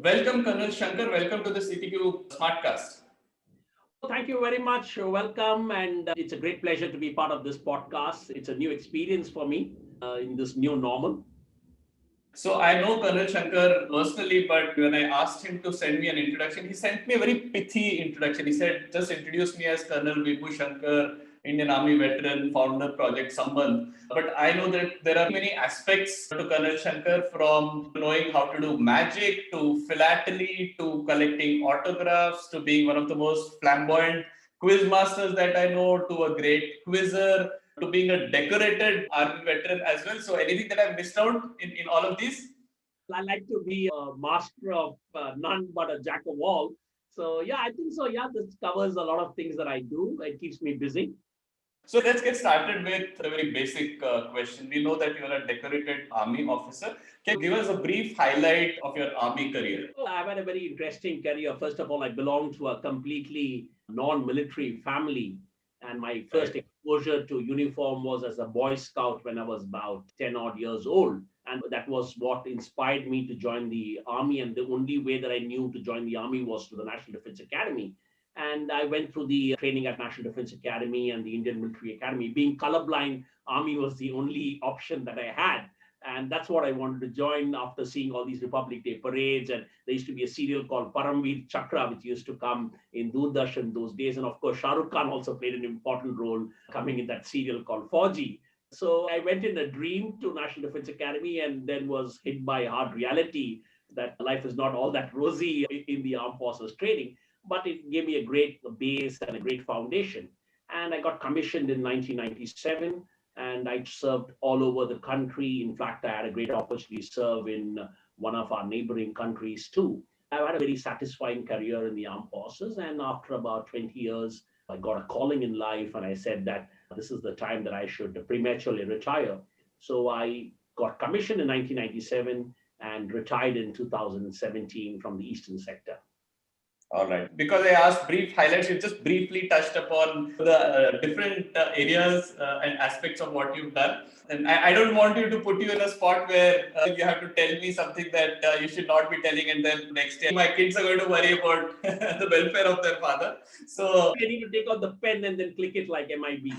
Welcome, Colonel Shankar. Welcome to the CTQ SmartCast. Thank you very much. Welcome. And it's a great pleasure to be part of this podcast. It's a new experience for me in this new normal. So I know Colonel Shankar personally, but when I asked him to send me an introduction, he sent me a very pithy introduction. He said, just introduce me as Colonel Vembu Shankar, Indian Army veteran, founder Project Sambandh. But I know that there are many aspects to Colonel Shankar, from knowing how to do magic, to philately, to collecting autographs, to being one of the most flamboyant quiz masters that I know, to a great quizzer, to being a decorated army veteran as well. So anything that I've missed out in all of these? I like to be a master of none but a jack of all. So yeah, I think so. Yeah, this covers a lot of things that I do. It keeps me busy. So let's get started with a very basic question. We know that you're a decorated army officer. Can you give us a brief highlight of your army career? Well, I've had a very interesting career. First of all, I belong to a completely non-military family. And my first exposure to uniform was as a Boy Scout when I was about 10 odd years old. And that was what inspired me to join the army. And the only way that I knew to join the army was to the National Defense Academy. And I went through the training at National Defense Academy and the Indian Military Academy. Being colorblind, army was the only option that I had. And that's what I wanted to join after seeing all these Republic Day parades. And there used to be a serial called Paramveer Chakra, which used to come in Doordarshan those days. And of course, Shah Rukh Khan also played an important role coming in that serial called Fauji. So I went in a dream to National Defense Academy and then was hit by hard reality that life is not all that rosy in the armed forces training. But it gave me a great base and a great foundation. And I got commissioned in 1997. And I served all over the country. In fact, I had a great opportunity to serve in one of our neighboring countries too. I've had a very satisfying career in the armed forces. And after about 20 years, I got a calling in life. And I said that this is the time that I should prematurely retire. So I got commissioned in 1997 and retired in 2017 from the Eastern sector. All right. Because I asked brief highlights, you just briefly touched upon the different areas and aspects of what you've done. And I don't want you to put you in a spot where you have to tell me something that you should not be telling, and then next year my kids are going to worry about the welfare of their father. So I need to take out the pen and then click it like MIB.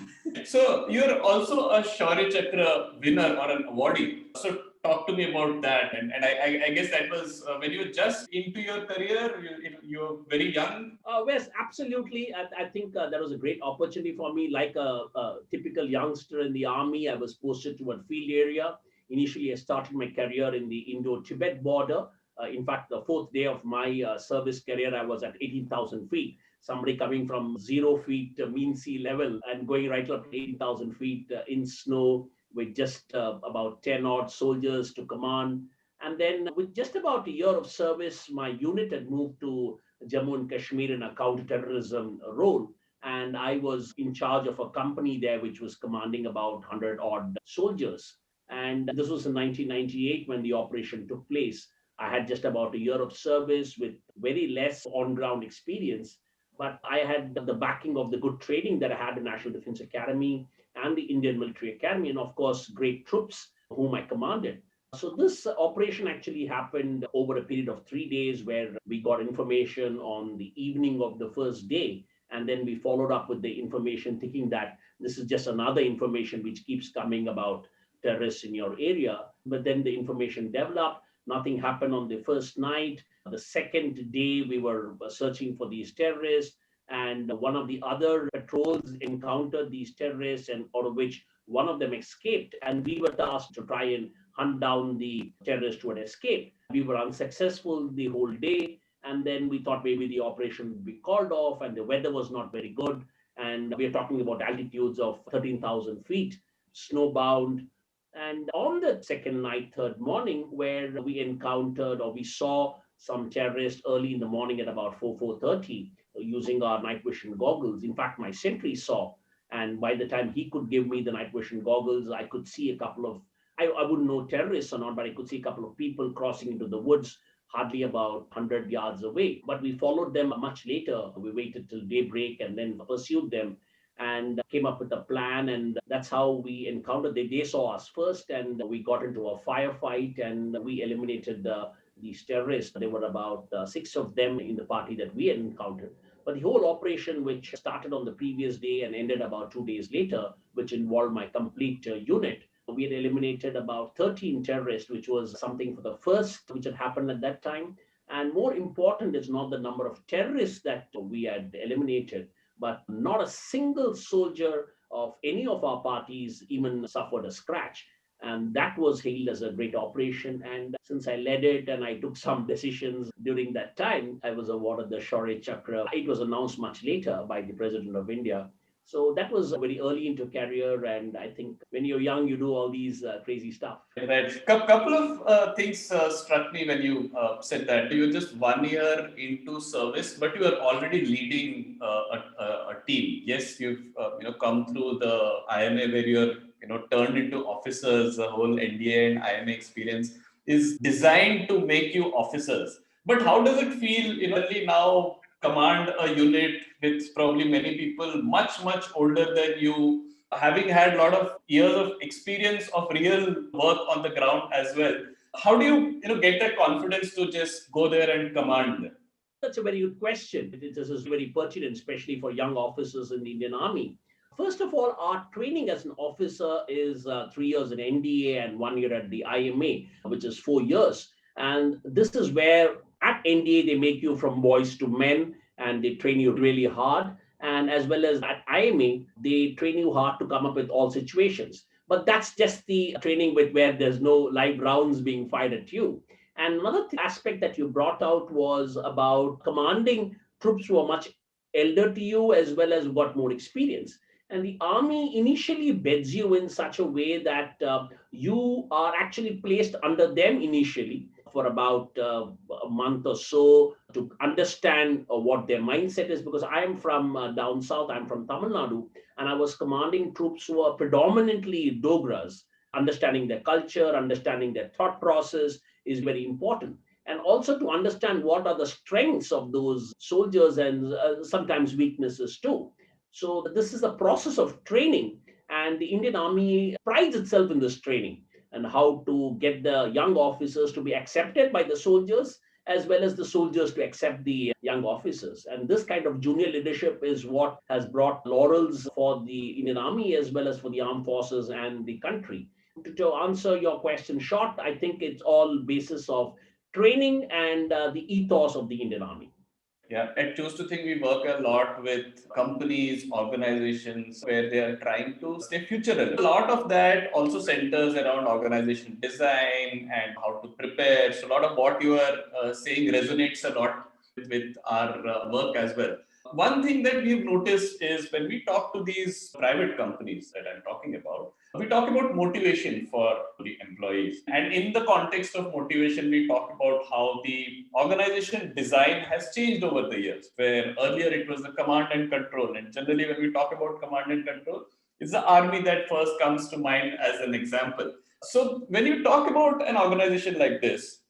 So you're also a Shaurya Chakra winner or an awardee. So talk to me about that. And I guess that was when you were just into your career, you were very young. Yes, absolutely. I think that was a great opportunity for me. Like a typical youngster in the army, I was posted to a field area. Initially, I started my career in the Indo-Tibet border. In fact, the fourth day of my service career, I was at 18,000 feet. Somebody coming from 0 feet mean sea level and going right up to 18,000 feet in snow with just about 10 odd soldiers to command. And then with just about a year of service, my unit had moved to Jammu and Kashmir in a counterterrorism role. And I was in charge of a company there, which was commanding about 100 odd soldiers. And this was in 1998 when the operation took place. I had just about a year of service with very less on-ground experience. But I had the backing of the good training that I had in National Defense Academy and the Indian Military Academy, and of course, great troops whom I commanded. So this operation actually happened over a period of 3 days where we got information on the evening of the first day. And then we followed up with the information thinking that this is just another information which keeps coming about terrorists in your area. But then the information developed. Nothing happened on the first night. The second day, we were searching for these terrorists. And one of the other patrols encountered these terrorists, and out of which one of them escaped. And we were tasked to try and hunt down the terrorists who had escaped. We were unsuccessful the whole day. And then we thought maybe the operation would be called off, and the weather was not very good. And we are talking about altitudes of 13,000 feet, snowbound. And on the second night, third morning, where we encountered or we saw some terrorists early in the morning at about 4:30 using our night vision goggles. In fact, my sentry saw, and by the time he could give me the night vision goggles, I could see a couple of, I wouldn't know terrorists or not, but I could see a couple of people crossing into the woods hardly about 100 yards away. But we followed them much later. We waited till daybreak and then pursued them and came up with a plan. And that's how we encountered. They saw us first, and we got into a firefight, and we eliminated these terrorists. There were about 6 of them in the party that we had encountered. But the whole operation, which started on the previous day and ended about 2 days later, which involved my complete unit, we had eliminated about 13 terrorists, which was something for the first which had happened at that time. And more important is not the number of terrorists that we had eliminated, but not a single soldier of any of our parties even suffered a scratch. And that was hailed as a great operation. And since I led it and I took some decisions during that time, I was awarded the Shaurya Chakra. It was announced much later by the President of India. So that was very early into career. And I think when you're young, you do all these crazy stuff. Right. Couple of things struck me when you said that you were just 1 year into service, but you are already leading a team. Yes, you've come through the IMA where you're turned into officers. The whole NDA and IMA experience is designed to make you officers. But how does it feel? Only now command a unit with probably many people much older than you, having had a lot of years of experience of real work on the ground as well. How do you get that confidence to just go there and command them? That's a very good question. This is very pertinent, especially for young officers in the Indian Army. First of all, our training as an officer is 3 years in NDA and 1 year at the IMA, which is 4 years. And this is where at NDA they make you from boys to men and they train you really hard. And as well as at IMA, they train you hard to come up with all situations. But that's just the training with where there's no live rounds being fired at you. And another aspect that you brought out was about commanding troops who are much elder to you as well as got more experience. And the army initially beds you in such a way that you are actually placed under them initially for about a month or so to understand what their mindset is. Because I am from down south, I'm from Tamil Nadu, and I was commanding troops who are predominantly Dogras. Understanding their culture, understanding their thought process is very important. And also to understand what are the strengths of those soldiers and sometimes weaknesses too. So this is a process of training, and the Indian Army prides itself in this training and how to get the young officers to be accepted by the soldiers as well as the soldiers to accept the young officers. And this kind of junior leadership is what has brought laurels for the Indian Army as well as for the armed forces and the country. To answer your question short, I think it's all basis of training and the ethos of the Indian Army. Yeah, I choose to think we work a lot with companies, organizations where they are trying to stay future relevant. A lot of that also centers around organization design and how to prepare. So a lot of what you are saying resonates a lot with our work as well. One thing that we've noticed is when we talk to these private companies that I'm talking about, we talk about motivation for the employees. And in the context of motivation, we talk about how the organization design has changed over the years, where earlier it was the command and control. And generally, when we talk about command and control, it's the army that first comes to mind as an example. So when you talk about an organization like this,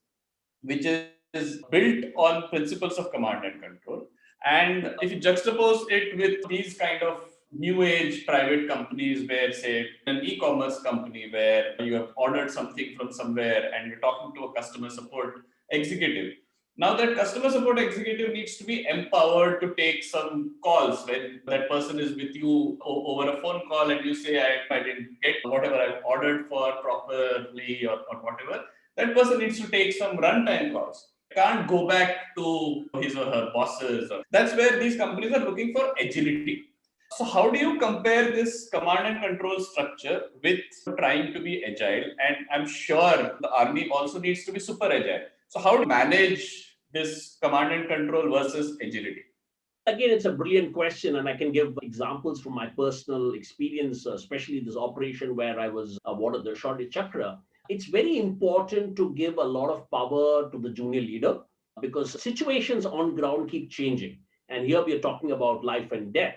which is built on principles of command and control, and if you juxtapose it with these kind of new age private companies where, say, an e-commerce company where you have ordered something from somewhere and you're talking to a customer support executive. Now that customer support executive needs to be empowered to take some calls when that person is with you over a phone call and you say, I didn't get whatever I've ordered for properly or whatever. That person needs to take some runtime calls. Can't go back to his or her bosses. That's where these companies are looking for agility. So how do you compare this command and control structure with trying to be agile? And I'm sure the army also needs to be super agile. So how do you manage this command and control versus agility? Again, it's a brilliant question, and I can give examples from my personal experience, especially this operation where I was awarded the Shaurya Chakra. It's very important to give a lot of power to the junior leader because situations on ground keep changing. And here we are talking about life and death.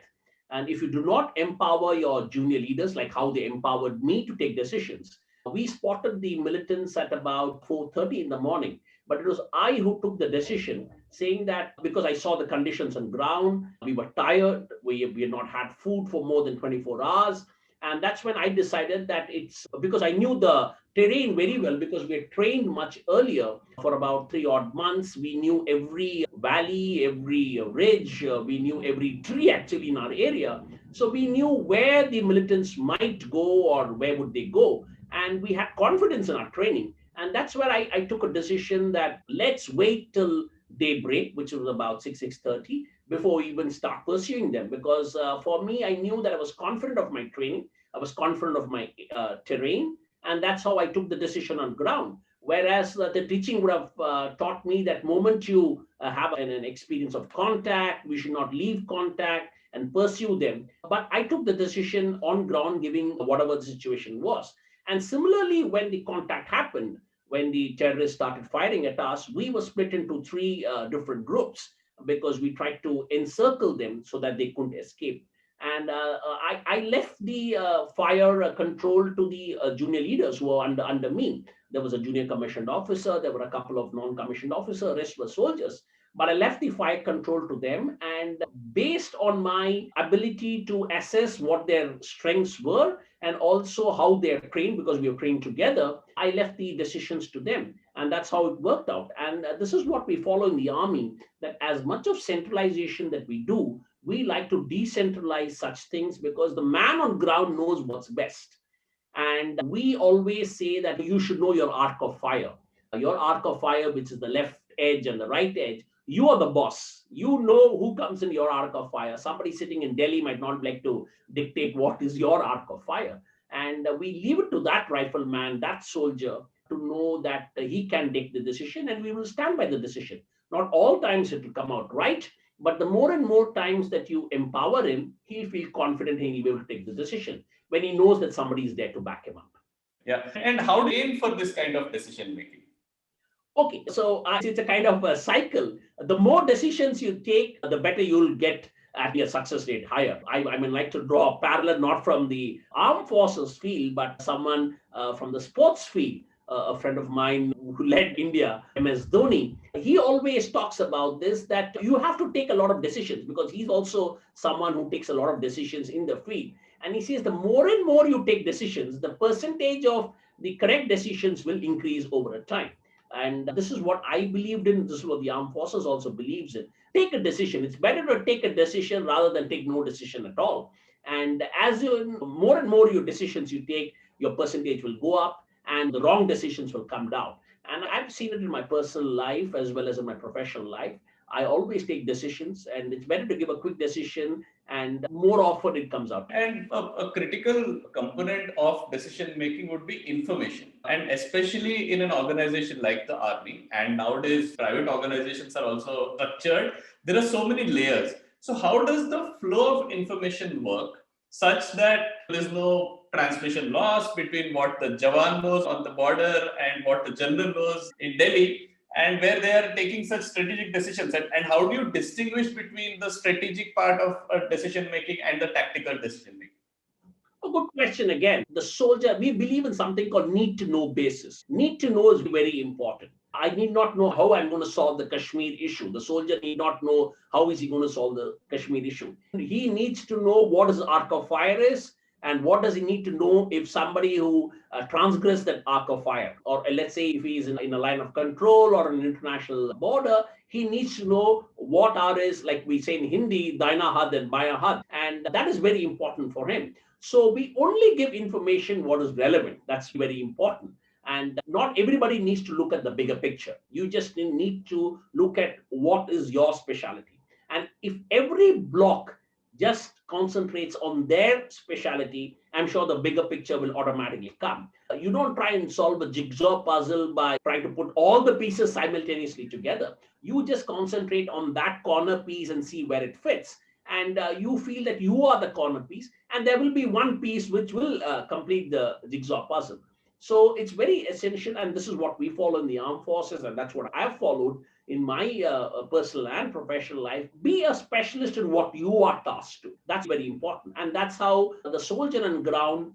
And if you do not empower your junior leaders, like how they empowered me to take decisions, we spotted the militants at about 4:30 in the morning. But it was I who took the decision, saying that because I saw the conditions on ground, we were tired, we had not had food for more than 24 hours. And that's when I decided that it's because I knew the terrain very well because we had trained much earlier for about 3 odd months. We knew every valley, every ridge, we knew every tree actually in our area. So we knew where the militants might go or where would they go. And we had confidence in our training. And that's where I took a decision that let's wait till daybreak, which was about 6:30, before we even start pursuing them. Because for me, I knew that I was confident of my training, I was confident of my terrain, and that's how I took the decision on ground. Whereas the teaching would have taught me that moment you have an experience of contact, we should not leave contact and pursue them. But I took the decision on ground, giving whatever the situation was. And similarly, when the contact happened, when the terrorists started firing at us, we were split into three different groups because we tried to encircle them so that they couldn't escape. And I left the fire control to the junior leaders who were under me. There was a junior commissioned officer, there were a couple of non-commissioned officers, rest were soldiers. But I left the fire control to them. And based on my ability to assess what their strengths were and also how they're trained, because we were trained together, I left the decisions to them. And that's how it worked out. And this is what we follow in the army, that as much of centralization that we do, we like to decentralize such things because the man on ground knows what's best. And we always say that you should know your arc of fire. Your arc of fire, which is the left edge and the right edge, you are the boss. You know who comes in your arc of fire. Somebody sitting in Delhi might not like to dictate what is your arc of fire. And we leave it to that rifleman, that soldier, to know that he can take the decision and we will stand by the decision. Not all times it will come out right, but the more and more times that you empower him, he'll feel confident and he'll be able to take the decision when he knows that somebody is there to back him up. Yeah. And how do you aim for this kind of decision making? Okay, so it's a kind of a cycle. The more decisions you take, the better you'll get at your success rate higher. I mean, like to draw a parallel not from the armed forces field, but someone from the sports field. A friend of mine who led India, MS Dhoni, he always talks about this, that you have to take a lot of decisions because he's also someone who takes a lot of decisions in the field. And he says the more and more you take decisions, the percentage of the correct decisions will increase over a time. And this is what I believed in. This is what the armed forces also believes in. Take a decision. It's better to take a decision rather than take no decision at all. And as you more and more your decisions you take, your percentage will go up and the wrong decisions will come down. And I've seen it in my personal life as well as in my professional life. I always take decisions, and it's better to give a quick decision, and more often it comes out. And a critical component of decision making would be information. And especially in an organization like the army, and nowadays private organizations are also structured, there are so many layers. So, how does the flow of information work such that there's no transmission loss between what the Jawan knows on the border and what the general knows in Delhi, and where they are taking such strategic decisions? And how do you distinguish between the strategic part of decision making and the tactical decision making? A good question again. The soldier, we believe in something called need to know basis. Need to know is very important. I need not know how I'm going to solve the Kashmir issue. The soldier need not know how is he going to solve the Kashmir issue. He needs to know what his arc of fire is and what does he need to know if somebody who transgress that arc of fire, or let's say if he is in a line of control or an international border, he needs to know what are his, like we say in Hindi, daina had and baya had, and that is very important for him. So we only give information what is relevant. That's very important. And not everybody needs to look at the bigger picture. You just need to look at what is your specialty. And if every block just concentrates on their specialty, I'm sure the bigger picture will automatically come. You don't try and solve a jigsaw puzzle by trying to put all the pieces simultaneously together. You just concentrate on that corner piece and see where it fits. And you feel that you are the corner piece, and there will be one piece which will complete the jigsaw puzzle. So it's very essential, and this is what we follow in the armed forces, and that's what I've followed in my personal and professional life. Be a specialist in what you are tasked to. That's very important, and that's how the soldier on ground.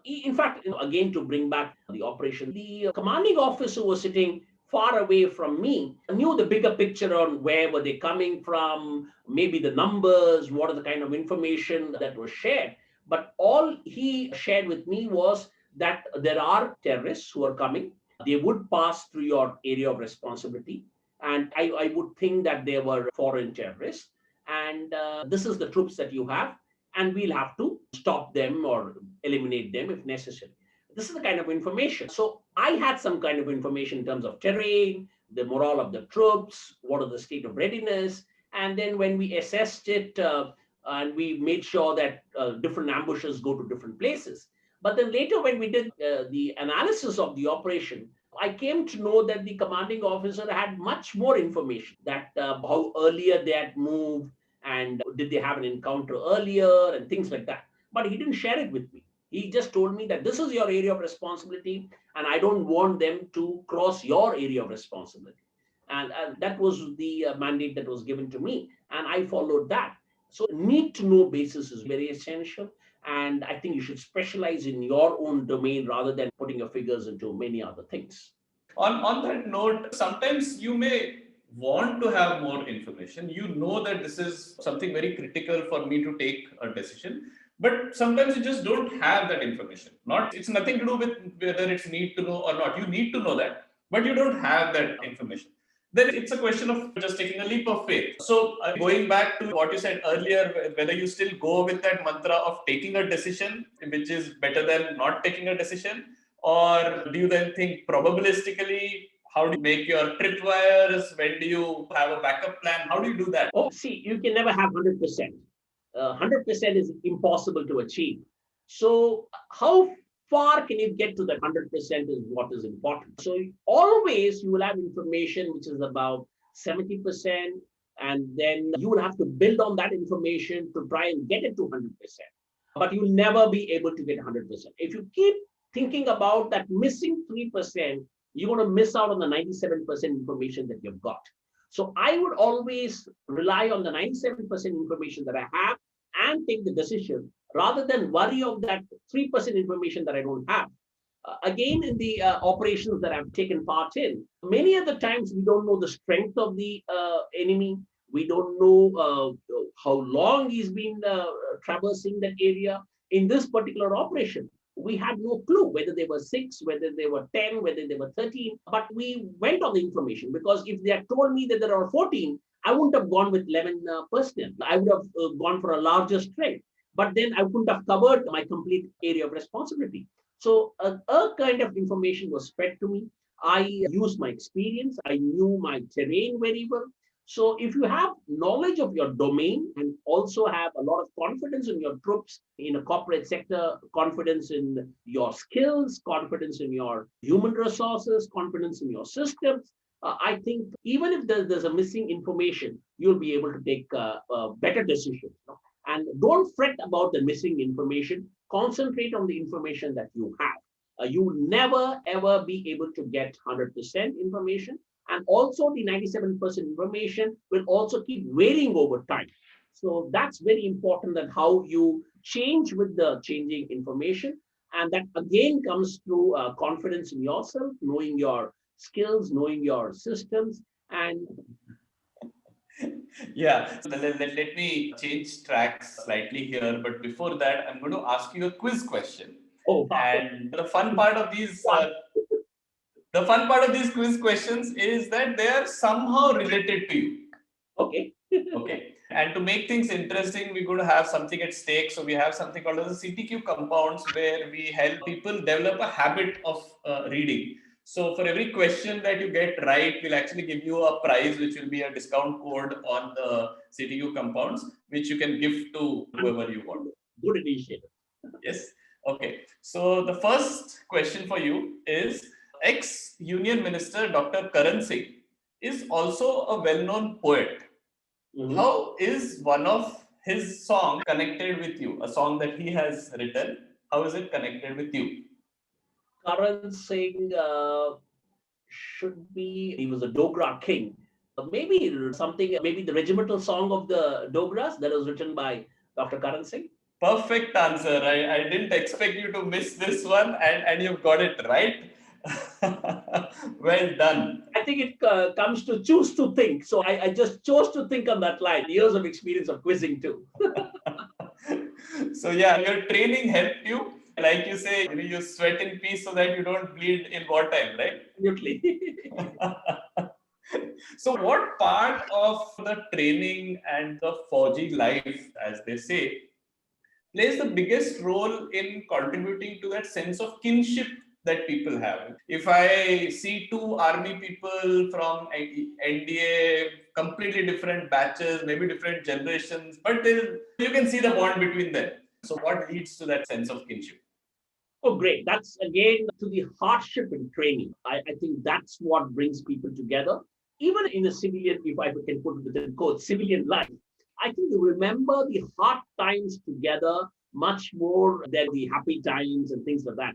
In fact, again, to bring back the operation, the commanding officer was sitting far away from me, knew the bigger picture on where were they coming from, maybe the numbers, what are the kind of information that was shared. But all he shared with me was that there are terrorists who are coming. They would pass through your area of responsibility. And I would think that they were foreign terrorists. And this is the troops that you have. And we'll have to stop them or eliminate them if necessary. This is the kind of information. So I had some kind of information in terms of terrain, the morale of the troops, what are the state of readiness. And then when we assessed it, and we made sure that different ambushes go to different places. But then later, when we did the analysis of the operation, I came to know that the commanding officer had much more information, that how earlier they had moved and did they have an encounter earlier and things like that. But he didn't share it with me. He just told me that this is your area of responsibility, and I don't want them to cross your area of responsibility. And that was the mandate that was given to me, and I followed that. So need to know basis is very essential. And I think you should specialize in your own domain rather than putting your figures into many other things. On that note, sometimes you may want to have more information. You know that this is something very critical for me to take a decision, but sometimes you just don't have that information. Not it's nothing to do with whether it's need to know or not. You need to know that, but you don't have that information. Then it's a question of just taking a leap of faith. So, going back to what you said earlier, whether you still go with that mantra of taking a decision, which is better than not taking a decision, or do you then think probabilistically? How do you make your tripwires? When do you have a backup plan? How do you do that? Oh, see, you can never have 100%. 100% is impossible to achieve. So, how far can you get to that 100% is what is important. So, always you will have information which is about 70%, and then you will have to build on that information to try and get it to 100%. But you'll never be able to get 100%. If you keep thinking about that missing 3%, you're going to miss out on the 97% information that you've got. So I would always rely on the 97% information that I have and take the decision rather than worry of that 3% information that I don't have. Again, in the operations that I've taken part in, many of the times we don't know the strength of the enemy. We don't know how long he's been traversing that area. In this particular operation, we had no clue whether they were 6, whether they were 10, whether they were 13. But we went on the information, because if they had told me that there are 14, I wouldn't have gone with 11 personnel. I would have gone for a larger strength. But then I wouldn't have covered my complete area of responsibility. So a kind of information was fed to me. I used my experience. I knew my terrain very well. So if you have knowledge of your domain and also have a lot of confidence in your troops in a corporate sector, confidence in your skills, confidence in your human resources, confidence in your systems, I think even if there's a missing information, you'll be able to take better decisions. And don't fret about the missing information. Concentrate on the information that you have. You will never ever be able to get 100% information. And also the 97% information will also keep varying over time. So that's very important, that how you change with the changing information. And that again comes through confidence in yourself, knowing your skills, knowing your systems. And Yeah, so let me change tracks slightly here. But before that, I'm going to ask you a quiz question. oh, wow. And the fun part of these quiz questions is that they are somehow related to you. Okay. Okay. And to make things interesting, we're going to have something at stake. So we have something called as the CTQ compounds, where we help people develop a habit of reading. So for every question that you get right, we'll actually give you a prize, which will be a discount code on the CTQ compounds, which you can give to whoever you want. Good initiative. Yes. Okay. So the first question for you is, ex-Union Minister Dr. Karan Singh is also a well-known poet. Mm-hmm. How is one of his songs connected with you? A song that he has written, how is it connected with you? Karan Singh should be, he was a Dogra king. Maybe something, maybe the regimental song of the Dogras that was written by Dr. Karan Singh. Perfect answer. I didn't expect you to miss this one, and you've got it right. Well done. I think it comes to choose to think. So I just chose to think on that line. Years of experience of quizzing too. So yeah, your training helped you. Like you say, you sweat in peace so that you don't bleed in wartime, right? Absolutely. So what part of the training and the forging life, as they say, plays the biggest role in contributing to that sense of kinship that people have? If I see two army people from NDA, completely different batches, maybe different generations, but you can see the bond between them. So, what leads to that sense of kinship? Oh, great. That's again to the hardship in training. I think that's what brings people together. Even in a civilian, if I can put it within quotes, civilian life, I think you remember the hard times together much more than the happy times and things like that.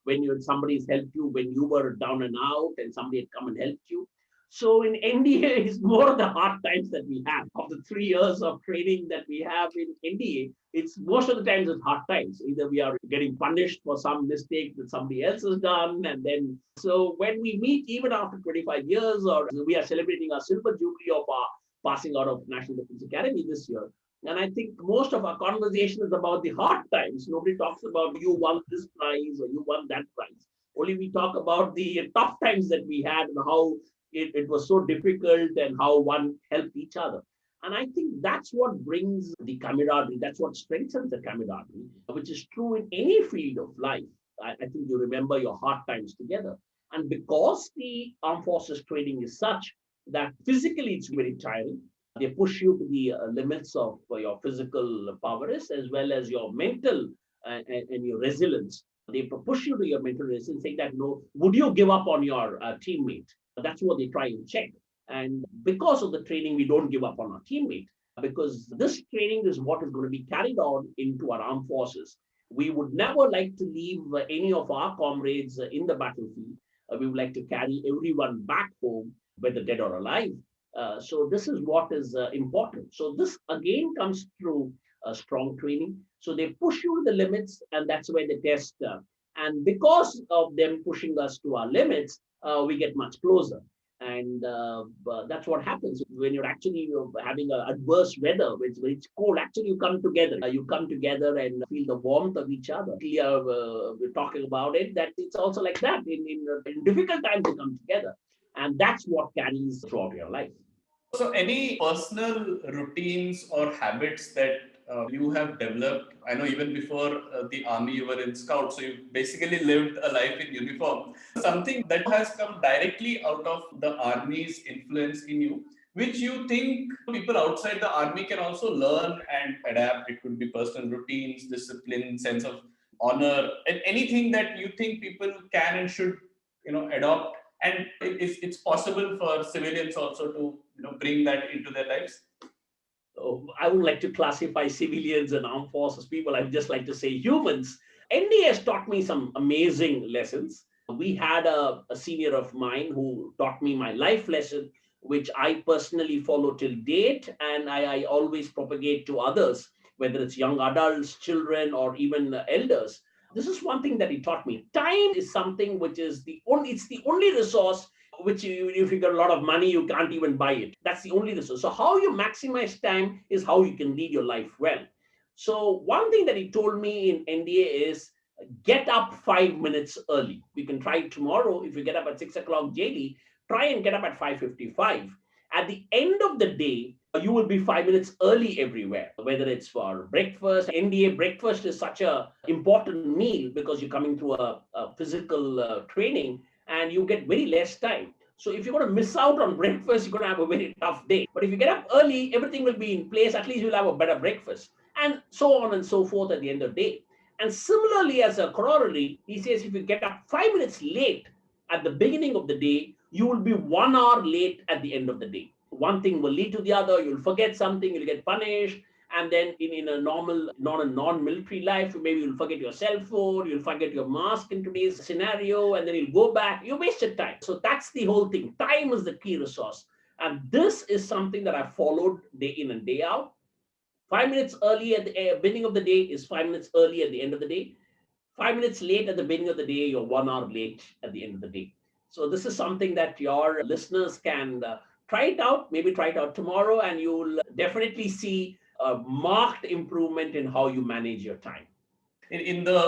When somebody's helped you when you were down and out and somebody had come and helped you. So in NDA, it's more of the hard times that we have. Of the 3 years of training that we have in NDA, it's most of the times it's hard times. Either we are getting punished for some mistake that somebody else has done, and then so when we meet, even after 25 years, or we are celebrating our silver jubilee of our passing out of National Defense Academy this year. And I think most of our conversation is about the hard times. Nobody talks about you won this prize or you won that prize. Only we talk about the tough times that we had and how it was so difficult and how one helped each other. And I think that's what brings the camaraderie, that's what strengthens the camaraderie, which is true in any field of life. I think you remember your hard times together. And because the armed forces training is such that physically it's very tiring, they push you to the limits of your physical prowess as well as your mental and your resilience. They push you to your mental resilience, saying that, no, would you give up on your teammate? That's what they try and check. And because of the training, we don't give up on our teammate, because this training is what is going to be carried on into our armed forces. We would never like to leave any of our comrades in the battlefield. We would like to carry everyone back home, whether dead or alive. So this is what is important. So this again comes through strong training. So they push you to the limits, and that's where they test. And because of them pushing us to our limits, we get much closer. And that's what happens when you're actually having adverse weather, when it's very cold. Actually, you come together. You come together and feel the warmth of each other. We're talking about it, that it's also like that. In difficult times, you come together. And that's what carries throughout your life. So, any personal routines or habits that you have developed? I know even before the army, you were in Scouts, so you basically lived a life in uniform. Something that has come directly out of the army's influence in you, which you think people outside the army can also learn and adapt. It could be personal routines, discipline, sense of honor, and anything that you think people can and should, adopt. And if it's possible for civilians also to, bring that into their lives. I would like to classify civilians and armed forces people. I'd just like to say humans. NDA has taught me some amazing lessons. We had a senior of mine who taught me my life lesson, which I personally follow till date, and I always propagate to others, whether it's young adults, children, or even elders. This is one thing that he taught me. Time is something which is it's the only resource which if you got a lot of money, you can't even buy it. That's the only resource. So how you maximize time is how you can lead your life well. So one thing that he told me in NDA is get up 5 minutes early. You can try it tomorrow. If you get up at 6 o'clock daily, try and get up at 5:55. At the end of the day, you will be 5 minutes early everywhere, whether it's for breakfast. NDA breakfast is such a important meal because you're coming through a physical training and you get very less time. So if you're going to miss out on breakfast, you're going to have a very tough day. But if you get up early, everything will be in place. At least you'll have a better breakfast, and so on and so forth at the end of the day. And similarly, as a corollary, he says if you get up 5 minutes late at the beginning of the day, you will be 1 hour late at the end of the day. One thing will lead to the other. You'll forget something, you'll get punished. And then in a normal, non-military life, maybe you'll forget your cell phone, you'll forget your mask in today's scenario, and then you'll go back. You wasted time. So that's the whole thing. Time is the key resource. And this is something that I followed day in and day out. 5 minutes early at the beginning of the day is 5 minutes early at the end of the day. 5 minutes late at the beginning of the day, you're 1 hour late at the end of the day. So this is something that your listeners can try it out. Maybe try it out tomorrow, and you'll definitely see a marked improvement in how you manage your time. In the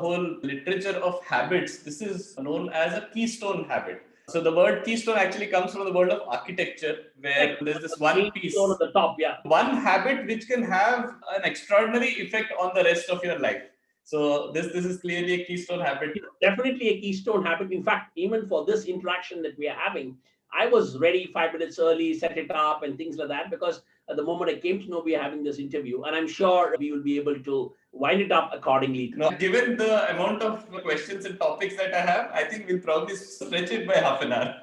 whole literature of habits, this is known as a keystone habit. So the word keystone actually comes from the word of architecture, where there's this one Keystone piece, at the top, yeah. one habit which can have an extraordinary effect on the rest of your life. So this is clearly a keystone habit. It's definitely a keystone habit. In fact, even for this interaction that we are having, I was ready 5 minutes early, set it up and things like that, because at the moment I came to know we are having this interview, and I'm sure we will be able to wind it up accordingly. No, given the amount of questions and topics that I have, I think we'll probably stretch it by half an hour.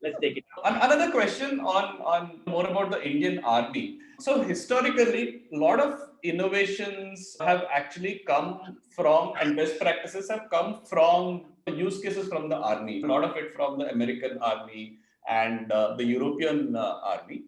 Let's take it. Another question on more about the Indian Army. So historically, a lot of innovations have actually come from, and best practices have come from use cases from the Army. A lot of it from the American Army and the European Army.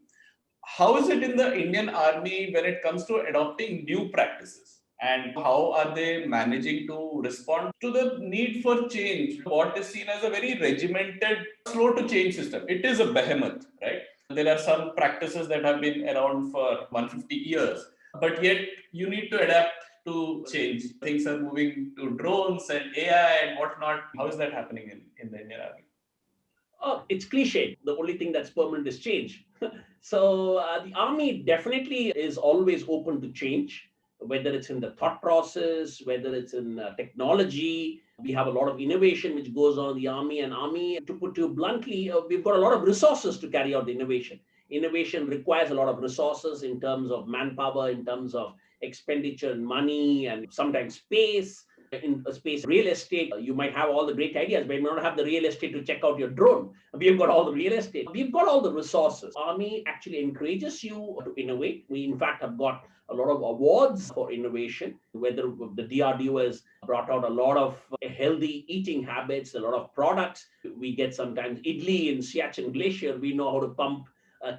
How is it in the Indian Army when it comes to adopting new practices? And how are they managing to respond to the need for change? What is seen as a very regimented, slow to change system. It is a behemoth, right? There are some practices that have been around for 150 years, but yet you need to adapt to change. Things are moving to drones and AI and whatnot. How is that happening in the Indian Army? Oh, it's cliche. The only thing that's permanent is change. So the army definitely is always open to change, whether it's in the thought process, whether it's in technology. We have a lot of innovation which goes on in the army. And army, to put it bluntly, we've got a lot of resources to carry out the innovation. Innovation requires a lot of resources in terms of manpower, in terms of expenditure and money, and sometimes space. In a space real estate, you might have all the great ideas, but you may not have the real estate to check out your drone. We've got all the real estate, we've got all the resources. Army actually encourages you to innovate. We in fact have got a lot of awards for innovation, whether the DRDO has brought out a lot of healthy eating habits, a lot of products. We get sometimes idli in Siachen Glacier. We know how to pump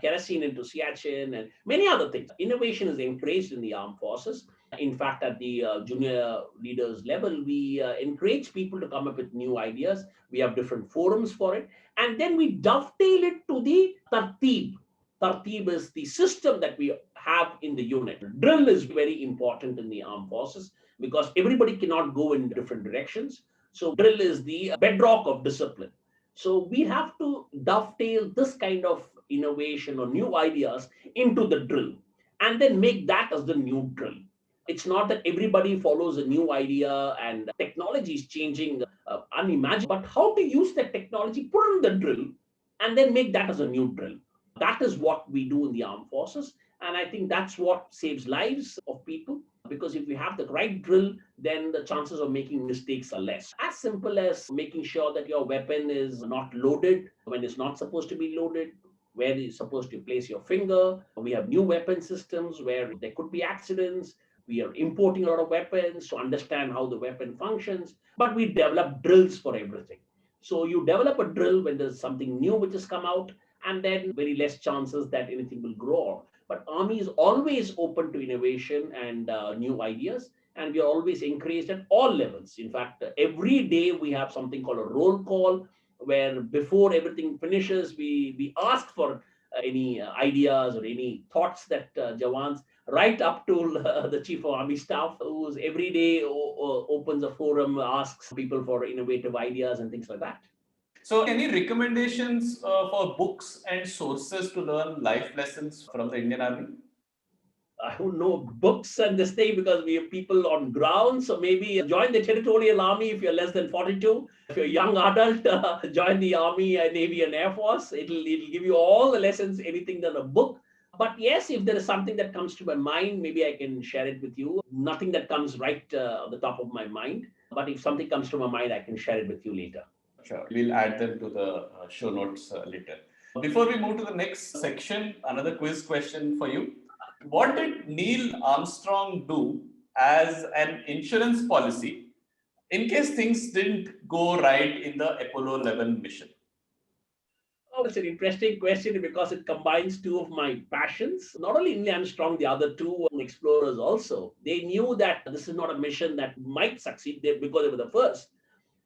kerosene into Siachen and many other things. Innovation is encouraged in the armed forces. In fact, at the junior leaders level, we encourage people to come up with new ideas. We have different forums for it. And then we dovetail it to the tartib. Tartib is the system that we have in the unit. Drill is very important in the armed forces because everybody cannot go in different directions. So drill is the bedrock of discipline. So we have to dovetail this kind of innovation or new ideas into the drill and then make that as the new drill. It's not that everybody follows a new idea and technology is changing unimaginable, but how to use that technology, put in the drill, and then make that as a new drill. That is what we do in the armed forces. And I think that's what saves lives of people. Because if we have the right drill, then the chances of making mistakes are less. As simple as making sure that your weapon is not loaded when it's not supposed to be loaded, where you're supposed to place your finger. We have new weapon systems where there could be accidents. We are importing a lot of weapons to understand how the weapon functions, but we develop drills for everything. So you develop a drill when there's something new which has come out, and then very less chances that anything will grow. But Army is always open to innovation and new ideas, and we are always encouraged at all levels. In fact, every day we have something called a roll call, where before everything finishes, we ask for any ideas or any thoughts that Jawans, right up to the Chief of Army Staff, who's every day opens a forum, asks people for innovative ideas and things like that. So, any recommendations for books and sources to learn life lessons from the Indian Army? I don't know books and this thing because we have people on ground. So maybe join the Territorial Army if you're less than 42. If you're a young adult, join the Army, Navy, and Air Force. It'll give you all the lessons, anything than a book. But yes, if there is something that comes to my mind, maybe I can share it with you. Nothing that comes right on the top of my mind. But if something comes to my mind, I can share it with you later. Sure. We'll add them to the show notes later. Before we move to the next section, another quiz question for you. What did Neil Armstrong do as an insurance policy in case things didn't go right in the Apollo 11 mission? Oh, it's an interesting question because it combines two of my passions. Not only Neil Armstrong, the other two explorers also. They knew that this is not a mission that might succeed because they were the first.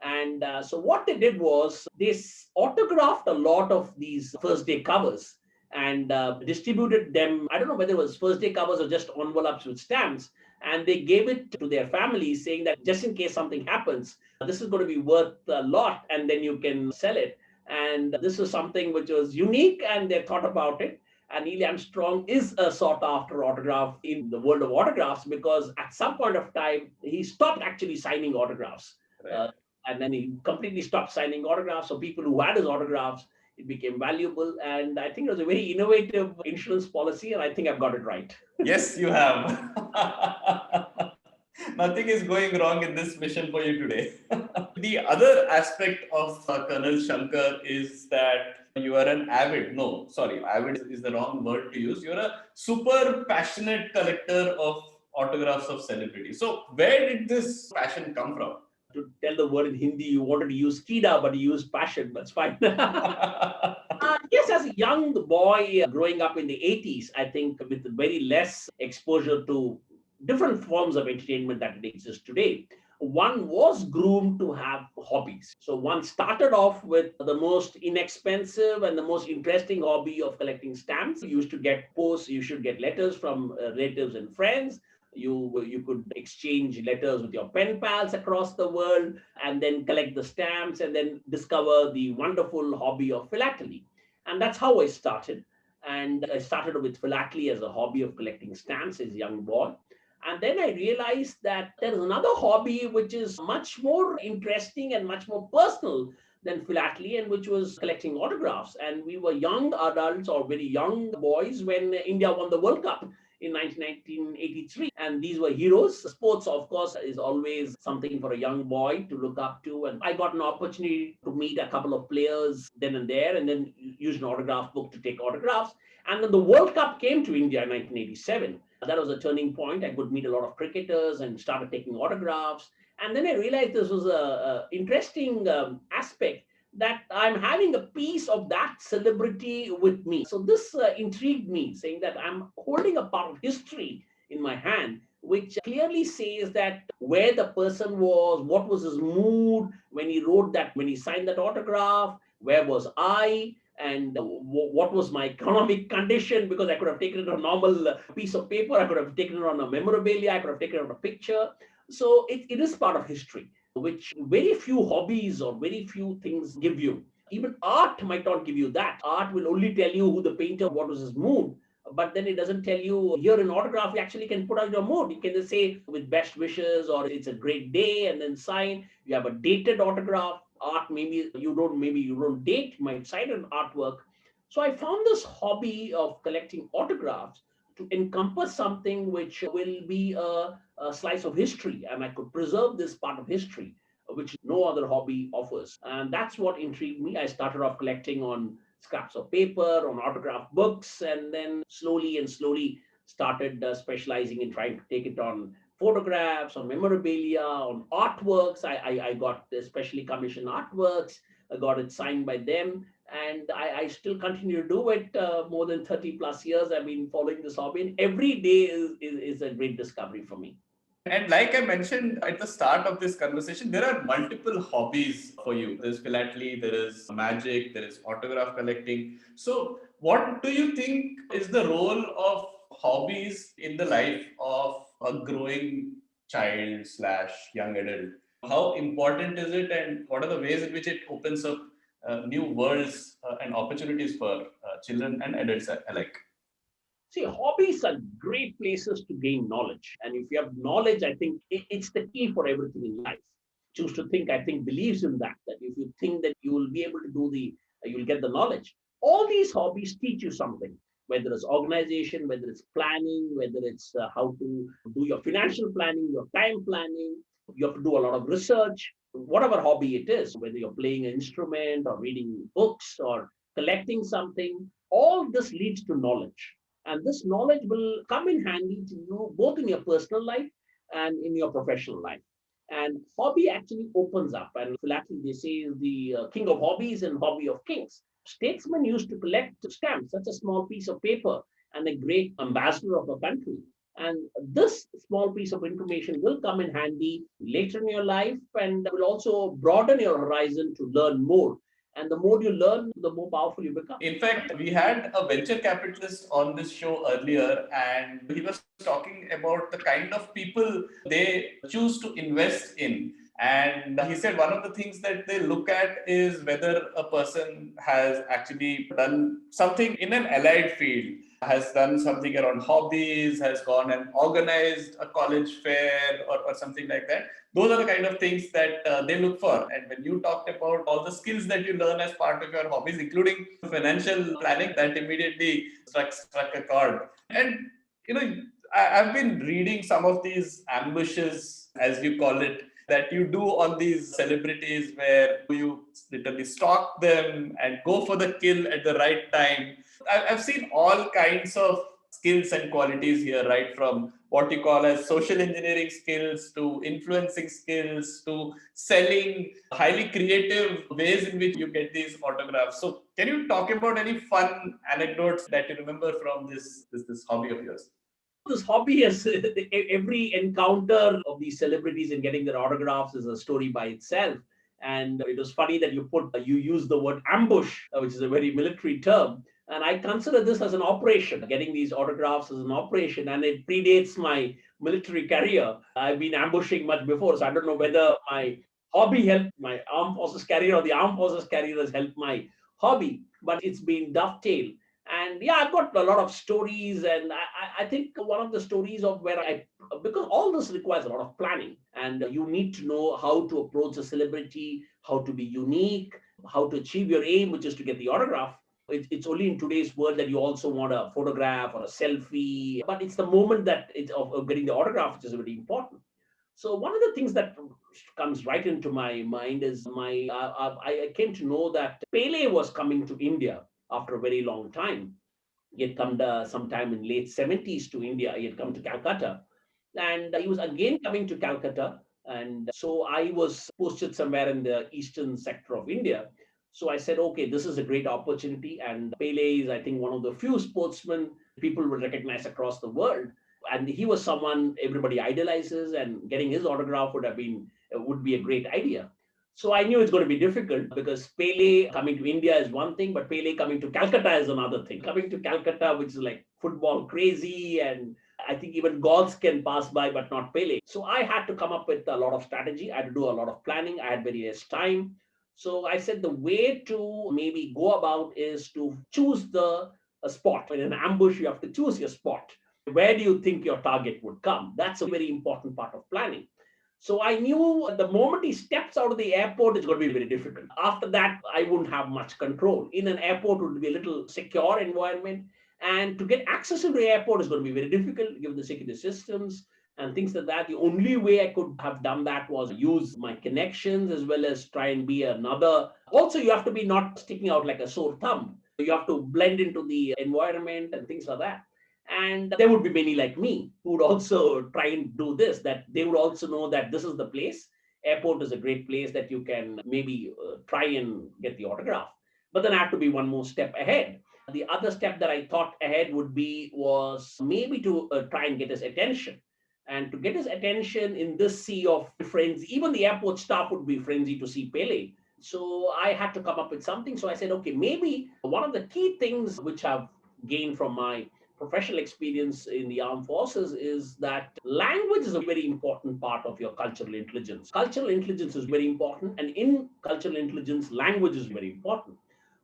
And so what they did was they autographed a lot of these first day covers and distributed them. I don't know whether it was first day covers or just envelopes with stamps. And they gave it to their families saying that just in case something happens, this is going to be worth a lot and then you can sell it. And this was something which was unique and they thought about it. And Neil Armstrong is a sought after autograph in the world of autographs because at some point of time, he stopped actually signing autographs. Right. And then he completely stopped signing autographs. So people who had his autographs, it became valuable. And I think it was a very innovative insurance policy. And I think I've got it right. Yes, you have. Nothing is going wrong in this mission for you today. The other aspect of Colonel Shankar is that you are an avid is the wrong word to use. You're a super passionate collector of autographs of celebrities. So where did this passion come from? To tell the word in Hindi, you wanted to use kida, but you used passion. That's fine. Yes, as a young boy growing up in the 80s, I think with very less exposure to different forms of entertainment that exist today, one was groomed to have hobbies. So one started off with the most inexpensive and the most interesting hobby of collecting stamps. You used to get posts, you should get letters from relatives and friends. You could exchange letters with your pen pals across the world and then collect the stamps and then discover the wonderful hobby of philately. And that's how I started. And I started with philately as a hobby of collecting stamps as a young boy. And then I realized that there is another hobby which is much more interesting and much more personal than philately, and which was collecting autographs. And we were young adults or very young boys when India won the World Cup in 1983. And these were heroes. Sports, of course, is always something for a young boy to look up to. And I got an opportunity to meet a couple of players then and there, and then use an autograph book to take autographs. And then the World Cup came to India in 1987. That was a turning point. I could meet a lot of cricketers and started taking autographs. And then I realized this was an interesting aspect that I'm having a piece of that celebrity with me. So this intrigued me, saying that I'm holding a part of history in my hand, which clearly says that where the person was, what was his mood when he wrote that, when he signed that autograph, where was I, and what was my economic condition, because I could have taken it on a normal piece of paper, I could have taken it on a memorabilia, I could have taken it on a picture. So it is part of history, which very few hobbies or very few things give you. Even art might not give you that. Art will only tell you who the painter, what was his mood, but then it doesn't tell you. Here in autograph, you actually can put out your mood. You can just say with best wishes or it's a great day and then sign. You have a dated autograph. Art, maybe you don't date, you might sign an artwork. So I found this hobby of collecting autographs to encompass something which will be a slice of history, and I could preserve this part of history, which no other hobby offers. And that's what intrigued me. I started off collecting on scraps of paper, on autograph books, and then slowly started specializing in trying to take it on photographs, on memorabilia, on artworks. I got specially commissioned artworks. I got it signed by them. And I still continue to do it. More than 30 plus years I've been following this hobby. And every day is a great discovery for me. And like I mentioned at the start of this conversation, there are multiple hobbies for you. There's philately, there is magic, there is autograph collecting. So what do you think is the role of hobbies in the life of a growing child slash young adult? How important is it, and what are the ways in which it opens up new worlds and opportunities for children and adults alike? See, hobbies are great places to gain knowledge. And if you have knowledge, I think it's the key for everything in life. Choose to think, I think, believes in that, that if you think that you will be able to you'll get the knowledge. All these hobbies teach you something, whether it's organization, whether it's planning, whether it's how to do your financial planning, your time planning. You have to do a lot of research, whatever hobby it is, whether you're playing an instrument or reading books or collecting something, all this leads to knowledge. And this knowledge will come in handy to you both in your personal life and in your professional life. And hobby actually opens up. And philately, they say, is the king of hobbies and hobby of kings. Statesmen used to collect stamps, such a small piece of paper, and a great ambassador of a country. And this small piece of information will come in handy later in your life and will also broaden your horizon to learn more. And the more you learn, the more powerful you become. In fact, we had a venture capitalist on this show earlier, and he was talking about the kind of people they choose to invest in. And he said one of the things that they look at is whether a person has actually done something in an allied field, has done something around hobbies, has gone and organized a college fair or something like that. Those are the kind of things that they look for. And when you talked about all the skills that you learn as part of your hobbies, including financial planning, that immediately struck a chord. And you know, I've been reading some of these ambushes, as you call it, that you do on these celebrities, where you literally stalk them and go for the kill at the right time. I've seen all kinds of skills and qualities here, right? From what you call as social engineering skills to influencing skills to selling, highly creative ways in which you get these autographs. So can you talk about any fun anecdotes that you remember from this hobby of yours? This hobby is every encounter of these celebrities and getting their autographs is a story by itself. And it was funny that you use the word ambush, which is a very military term. And I consider this as an operation. Getting these autographs as an operation, and it predates my military career. I've been ambushing much before, so I don't know whether my hobby helped my armed forces career or the armed forces career has helped my hobby. But it's been dovetailed. And yeah, I've got a lot of stories, and I think one of the stories of where because all this requires a lot of planning, and you need to know how to approach a celebrity, how to be unique, how to achieve your aim, which is to get the autograph. It's only in today's world that you also want a photograph or a selfie, but it's the moment that it's of getting the autograph, which is very important. So one of the things that comes right into my mind is I came to know that Pele was coming to India after a very long time. He had come sometime in late 70s to India. He had come to Calcutta, and he was again coming to Calcutta. And so I was posted somewhere in the eastern sector of India. So I said, okay, this is a great opportunity. And Pele is, I think, one of the few sportsmen people will recognize across the world. And he was someone everybody idolizes, and getting his autograph would be a great idea. So I knew it's going to be difficult because Pele coming to India is one thing, but Pele coming to Calcutta is another thing. Coming to Calcutta, which is like football crazy, and I think even gods can pass by, but not Pele. So I had to come up with a lot of strategy. I had to do a lot of planning. I had very less time. So I said the way to maybe go about is to choose the a spot. In an ambush, you have to choose your spot. Where do you think your target would come? That's a very important part of planning. So I knew the moment he steps out of the airport, it's going to be very difficult. After that, I wouldn't have much control. In an airport, it would be a little secure environment. And to get access into the airport is going to be very difficult given the security systems and things like that. The only way I could have done that was use my connections as well as try and be another. Also, you have to be not sticking out like a sore thumb. You have to blend into the environment and things like that. And there would be many like me who would also try and do this, that they would also know that this is the place. Airport is a great place that you can maybe try and get the autograph. But then I have to be one more step ahead. The other step that I thought ahead was maybe to try and get his attention. And to get his attention in this sea of friends, even the airport staff would be frenzied to see Pele. So I had to come up with something. So I said, okay, maybe one of the key things which I've gained from my professional experience in the armed forces is that language is a very important part of your cultural intelligence. Cultural intelligence is very important, and in cultural intelligence, language is very important.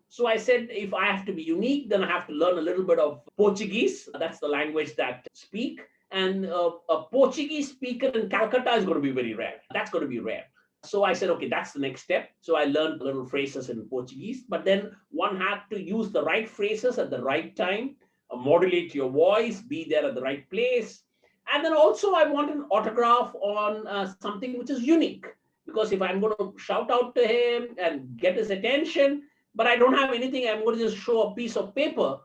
So I said, if I have to be unique, then I have to learn a little bit of Portuguese. That's the language that I speak. And a Portuguese speaker in Calcutta is going to be very rare. That's going to be rare. So I said, okay, that's the next step. So I learned little phrases in Portuguese, but then one had to use the right phrases at the right time, modulate your voice, be there at the right place. And then also I want an autograph on something which is unique. Because if I'm going to shout out to him and get his attention, but I don't have anything, I'm going to just show a piece of paper,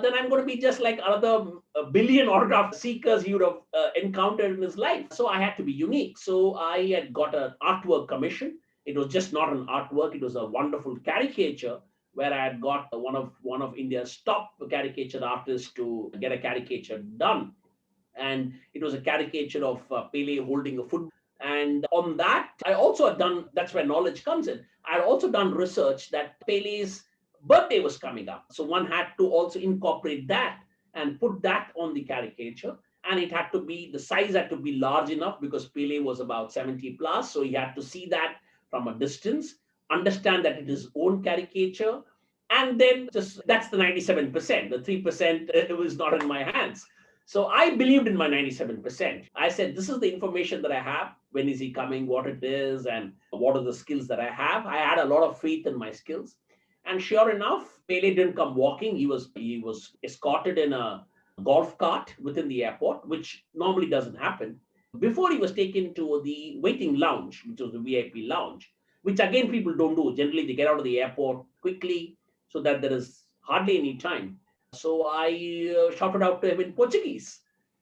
then I'm going to be just like another billion autograph seekers he would have encountered in his life. So I had to be unique. So I had got an artwork commission. It was just not an artwork. It was a wonderful caricature where I had got one of India's top caricature artists to get a caricature done. And it was a caricature of Pele holding a football. And on that, I also had done, that's where knowledge comes in. I had also done research that Pele's birthday was coming up. So one had to also incorporate that and put that on the caricature. And it had to be, the size had to be large enough because Pele was about 70 plus. So he had to see that from a distance, understand that it is his own caricature. And then just that's the 97%. The 3% it was not in my hands. So I believed in my 97%. I said, this is the information that I have. When is he coming? What it is? And what are the skills that I have? I had a lot of faith in my skills. And sure enough, Pele didn't come walking. He was escorted in a golf cart within the airport, which normally doesn't happen. Before he was taken to the waiting lounge, which was the VIP lounge, which again people don't do. Generally, they get out of the airport quickly so that there is hardly any time. So I shouted out to him in Portuguese.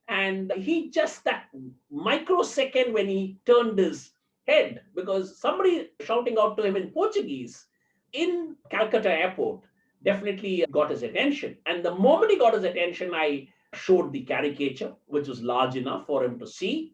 And he just, that microsecond when he turned his head, because somebody shouting out to him in Portuguese in Calcutta airport definitely got his attention. And the moment he got his attention, I showed the caricature, which was large enough for him to see.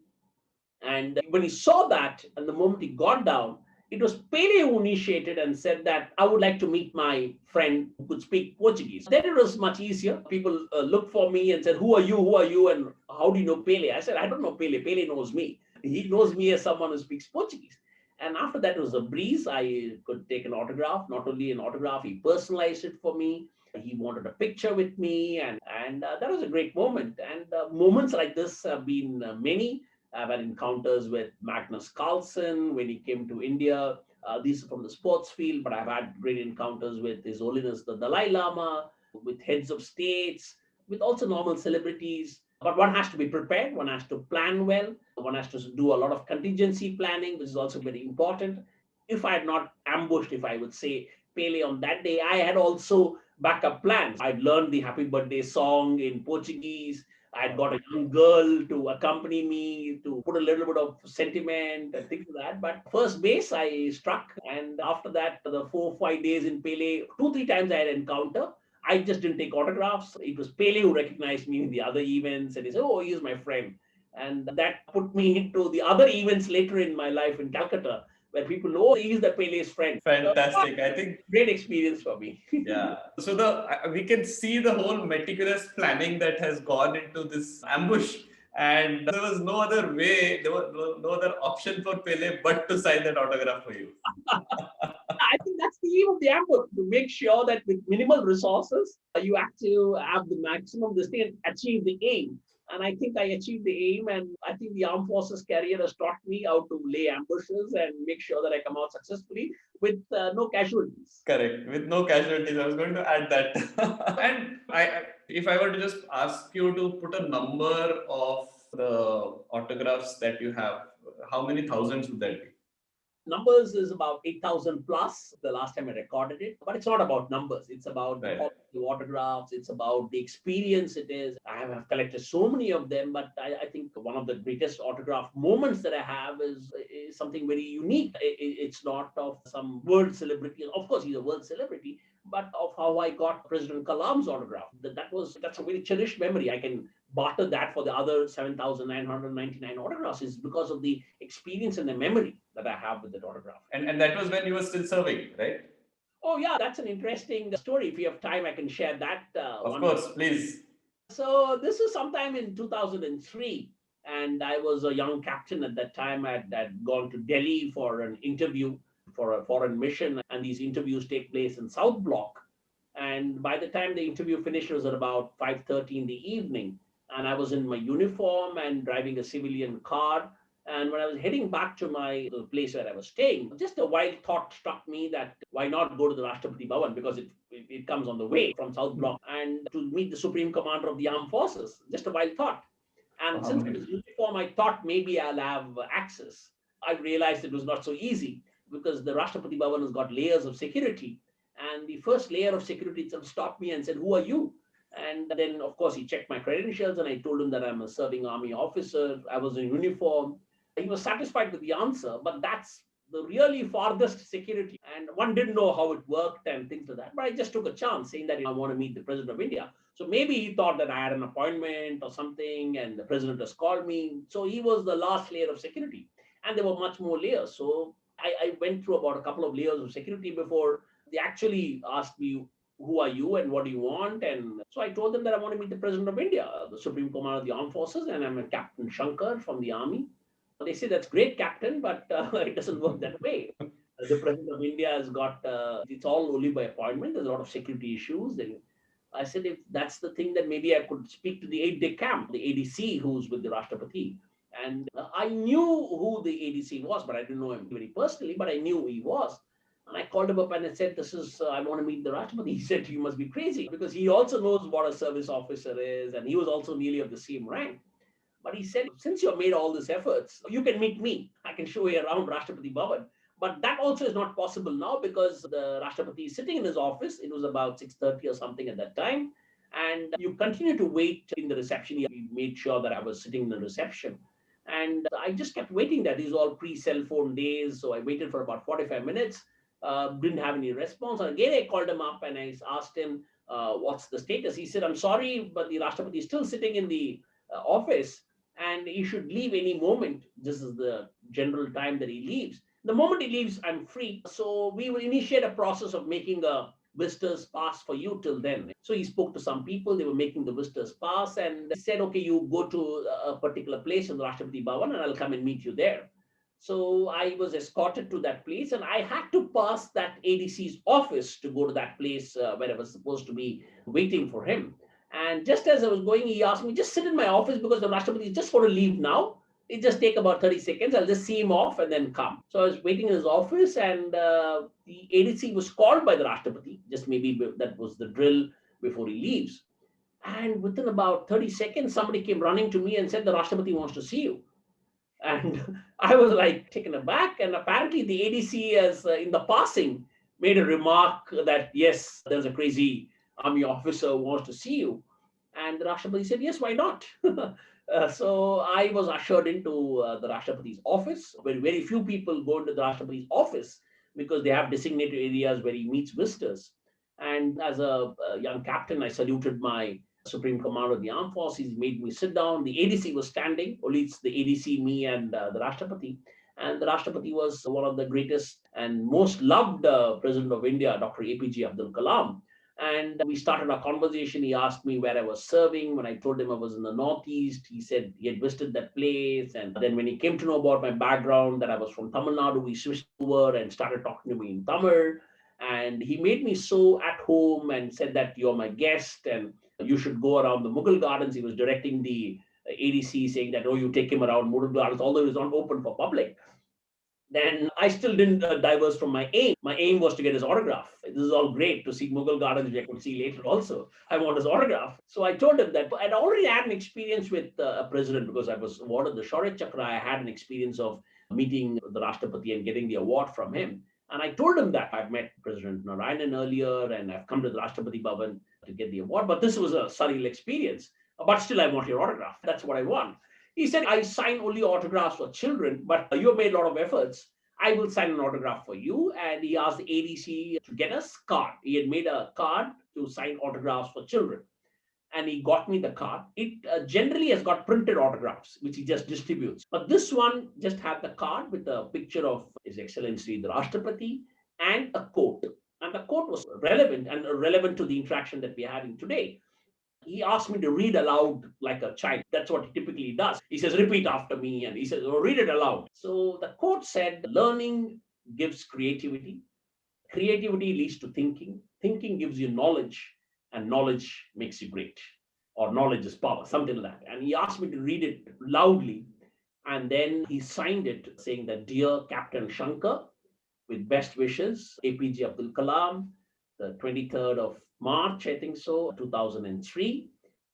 And when he saw that, and the moment he got down, it was Pele who initiated and said that I would like to meet my friend who could speak Portuguese. Then it was much easier. People looked for me and said, "Who are you? Who are you? And how do you know Pele?" I said, "I don't know Pele. Pele knows me. He knows me as someone who speaks Portuguese." And after that, it was a breeze. I could take an autograph, not only an autograph, he personalized it for me. He wanted a picture with me, and that was a great moment. And moments like this have been many. I've had encounters with Magnus Carlsen when he came to India. These are from the sports field, but I've had great encounters with His Holiness the Dalai Lama, with heads of states, with also normal celebrities. But one has to be prepared, one has to plan well, one has to do a lot of contingency planning, which is also very important. If I had not ambushed, if I would say, Pele on that day, I had also backup plans. I'd learned the happy birthday song in Portuguese. I'd got a young girl to accompany me, to put a little bit of sentiment and things like that. But first base, I struck. And after that, the 4 or 5 days in Pele, 2 or 3 times I had encounter. I just didn't take autographs. It was Pele who recognized me in the other events. And he said, "Oh, he's my friend." And that put me into the other events later in my life in Calcutta, where people know, "Oh, he's the Pele's friend." Fantastic. I think great experience for me. yeah. So we can see the whole meticulous planning that has gone into this ambush, and there was no other way, there was no other option for Pele but to sign that autograph for you. I think that's the aim of the ambush, to make sure that with minimal resources, you have to have the maximum this thing and achieve the aim. And I think I achieved the aim, and I think the armed forces career has taught me how to lay ambushes and make sure that I come out successfully with no casualties. Correct. With no casualties. I was going to add that. And if I were to just ask you to put a number of the autographs that you have, how many thousands would that be? Numbers is about 8,000 plus the last time I recorded it, but it's not about numbers. It's about Right. the autographs. It's about the experience it is. I have collected so many of them, but I think one of the greatest autograph moments that I have is something very unique. It's not of some world celebrity. Of course, he's a world celebrity, but of how I got President Kalam's autograph. That's a very cherished memory. I can barter that for the other 7,999 autographs, is because of the experience and the memory that I have with that autograph. And that was when you were still serving, right? Oh, yeah, that's an interesting story. If you have time, I can share that. Of course, please. So, this was sometime in 2003. And I was a young captain at that time. I'd gone to Delhi for an interview for a foreign mission. And these interviews take place in South Block. And by the time the interview finished, it was at about 5:30 in the evening. And I was in my uniform and driving a civilian car. And when I was heading back to the place where I was staying, just a wild thought struck me that why not go to the Rashtrapati Bhavan, because it comes on the way from South Block, and to meet the Supreme Commander of the Armed Forces. Just a wild thought. And since it was uniform, I thought maybe I'll have access. I realized it was not so easy because the Rashtrapati Bhavan has got layers of security. And the first layer of security itself stopped me and said, "Who are you?" And then, of course, he checked my credentials, and I told him that I'm a serving army officer. I was in uniform. He was satisfied with the answer, but that's the really farthest security. And one didn't know how it worked and things like that. But I just took a chance saying that I want to meet the President of India. So maybe he thought that I had an appointment or something, and the President has called me. So he was the last layer of security. And there were much more layers. So I went through about a couple of layers of security before they actually asked me, who are you and what do you want? And so I told them that I want to meet the President of India, the Supreme Commander of the Armed Forces, and I'm a Captain Shankar from the Army. They say, that's great, Captain, but it doesn't work that way. The President of India has got, it's all only by appointment. There's a lot of security issues. Then I said, if that's the thing, then maybe I could speak to the aide-de camp, the ADC, who's with the Rashtrapati. And I knew who the ADC was, but I didn't know him very personally, but I knew who he was. And I called him up and I said, this is, I want to meet the Rashtrapati. He said, you must be crazy, because he also knows what a service officer is. And he was also nearly of the same rank. But he said, since you have made all these efforts, you can meet me. I can show you around Rashtrapati Bhavan. But that also is not possible now because the Rashtrapati is sitting in his office. It was about 6:30 or something at that time. And you continue to wait in the reception. He made sure that I was sitting in the reception. And I just kept waiting that these are all pre-cell phone days. So I waited for about 45 minutes, didn't have any response. And again, I called him up and I asked him, what's the status? He said, I'm sorry, but the Rashtrapati is still sitting in the office and he should leave any moment. This is the general time that he leaves. The moment he leaves, I'm free. So we will initiate a process of making a visitor's pass for you till then. So he spoke to some people, they were making the visitor's pass, and he said, okay, you go to a particular place in the Rashtrapati Bhavan and I'll come and meet you there. So I was escorted to that place and I had to pass that ADC's office to go to that place where I was supposed to be waiting for him. And just as I was going, he asked me, just sit in my office because the Rashtrapati is just going to leave now. It just take about 30 seconds. I'll just see him off and then come. So I was waiting in his office and the ADC was called by the Rashtrapati. Just maybe that was the drill before he leaves. And within about 30 seconds, somebody came running to me and said, the Rashtrapati wants to see you. And I was like taken aback. And apparently the ADC has, in the passing, made a remark that, yes, there's a crazy army officer who wants to see you. And the Rashtrapati said, yes, why not? So I was ushered into the Rashtrapati's office, where very few people go into the Rashtrapati's office because they have designated areas where he meets visitors. And as a young captain, I saluted my Supreme Commander of the Armed Forces. He made me sit down. The ADC was standing, only it's the ADC, me, and the Rashtrapati. And the Rashtrapati was one of the greatest and most loved President of India, Dr. APJ Abdul Kalam. And we started our conversation. He asked me where I was serving. When I told him I was in the Northeast, he said he had visited that place. And then when he came to know about my background, that I was from Tamil Nadu, we switched over and started talking to me in Tamil. And he made me so at home and said that you're my guest and you should go around the Mughal gardens. He was directing the ADC saying that, oh, you take him around Mughal gardens, although it's not open for public. Then I still didn't diverge from my aim. My aim was to get his autograph. This is all great to see Mughal gardens, which I could see later also. I want his autograph. So I told him that I'd already had an experience with a president because I was awarded the Shaurya Chakra. I had an experience of meeting the Rashtrapati and getting the award from him. And I told him that I've met President Narayanan earlier and I've come to the Rashtrapati Bhavan to get the award. But this was a surreal experience. But still, I want your autograph. That's what I want. He said, I sign only autographs for children, but you have made a lot of efforts. I will sign an autograph for you. And he asked the ADC to get us a card. He had made a card to sign autographs for children. And he got me the card. It generally has got printed autographs, which he just distributes. But this one just had the card with a picture of His Excellency, the Rashtrapati, and a quote. And the quote was relevant and relevant to the interaction that we're having today. He asked me to read aloud like a child. That's what he typically does. He says, repeat after me. And he says, oh, read it aloud. So the quote said, learning gives creativity. Creativity leads to thinking. Thinking gives you knowledge. And knowledge makes you great. Or knowledge is power, something like that. And he asked me to read it loudly. And then he signed it saying that, dear Captain Shankar, with best wishes, APJ Abdul Kalam, the 23rd of March, I think so, 2003.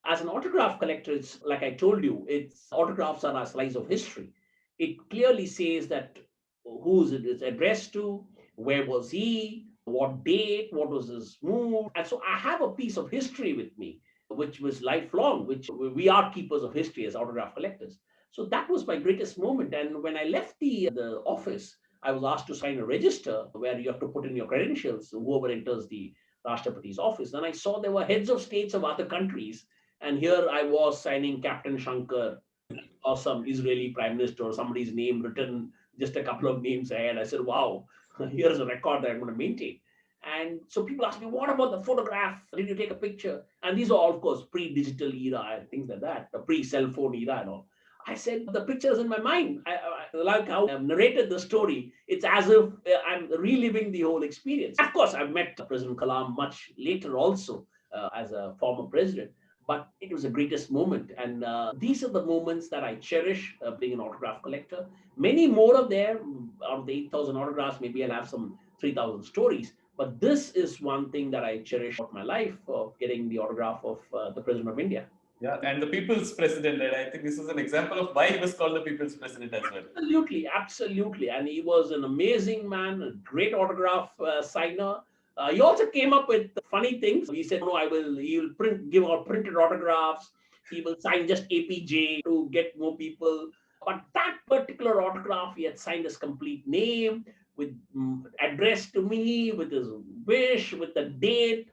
As an autograph collector, it's like I told you, it's autographs are a slice of history. It clearly says that who's it is addressed to, where was he, what date, what was his mood. And so I have a piece of history with me, which was lifelong, which we are keepers of history as autograph collectors. So that was my greatest moment. And when I left the office, I was asked to sign a register where you have to put in your credentials, whoever enters the Rashtrapati's office. Then I saw there were heads of states of other countries. And here I was signing Captain Shankar or some Israeli prime minister or somebody's name written just a couple of names ahead. I said, wow, here's a record that I'm going to maintain. And so people ask me, what about the photograph? Did you take a picture? And these are all, of course, pre-digital era and things like that, the pre-cell phone era and all. I said, the picture is in my mind. Like how I've narrated the story, it's as if I'm reliving the whole experience. Of course, I've met President Kalam much later also as a former president, but it was the greatest moment. And these are the moments that I cherish being an autograph collector. Many more are there. Out of the 8,000 autographs, maybe I'll have some 3,000 stories. But this is one thing that I cherish of my life, of getting the autograph of the President of India. Yeah, and the people's president, and I think this is an example of why he was called the people's president as well. Absolutely, absolutely. And he was an amazing man, a great autograph signer. He also came up with funny things. He said, no, he will give out printed autographs. He will sign just APJ to get more people. But that particular autograph, he had signed his complete name with address to me, with his wish, with the date.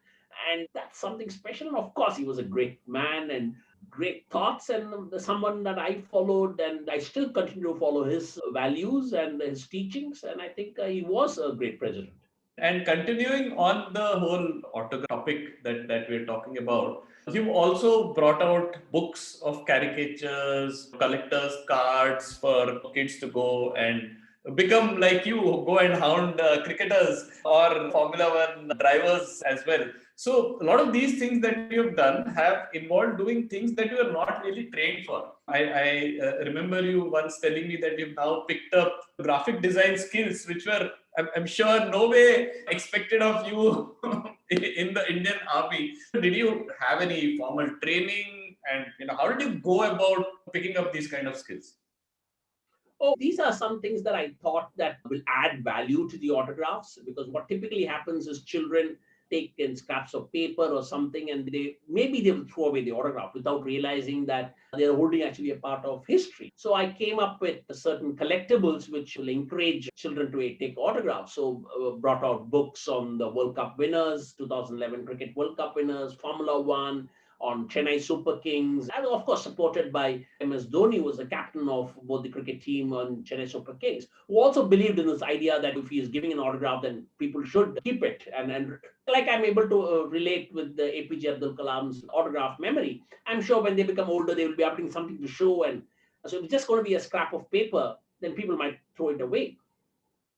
And that's something special. And of course, he was a great man and great thoughts, and someone that I followed, and I still continue to follow his values and his teachings. And I think he was a great president. And continuing on the whole autograph topic that we're talking about, you've also brought out books of caricatures, collectors' cards for kids to go and become like you, go and hound cricketers or Formula One drivers as well. So a lot of these things that you've done have involved doing things that you are not really trained for. I remember you once telling me that you've now picked up graphic design skills, which were, I'm sure, no way expected of you in the Indian Army. Did you have any formal training, and how did you go about picking up these kind of skills? Oh, these are some things that I thought that will add value to the autographs, because what typically happens is children take in scraps of paper or something, and they will throw away the autograph without realizing that they're holding actually a part of history. So I came up with certain collectibles which will encourage children to take autographs. So brought out books on the World Cup winners, 2011 Cricket World Cup winners, Formula One, on Chennai Super Kings, and of course supported by MS Dhoni, who was the captain of both the cricket team and Chennai Super Kings, who also believed in this idea that if he is giving an autograph, then people should keep it. And like I'm able to relate with the APJ Abdul Kalam's autograph memory, I'm sure when they become older, they will be having something to show. And so if it's just going to be a scrap of paper, then people might throw it away.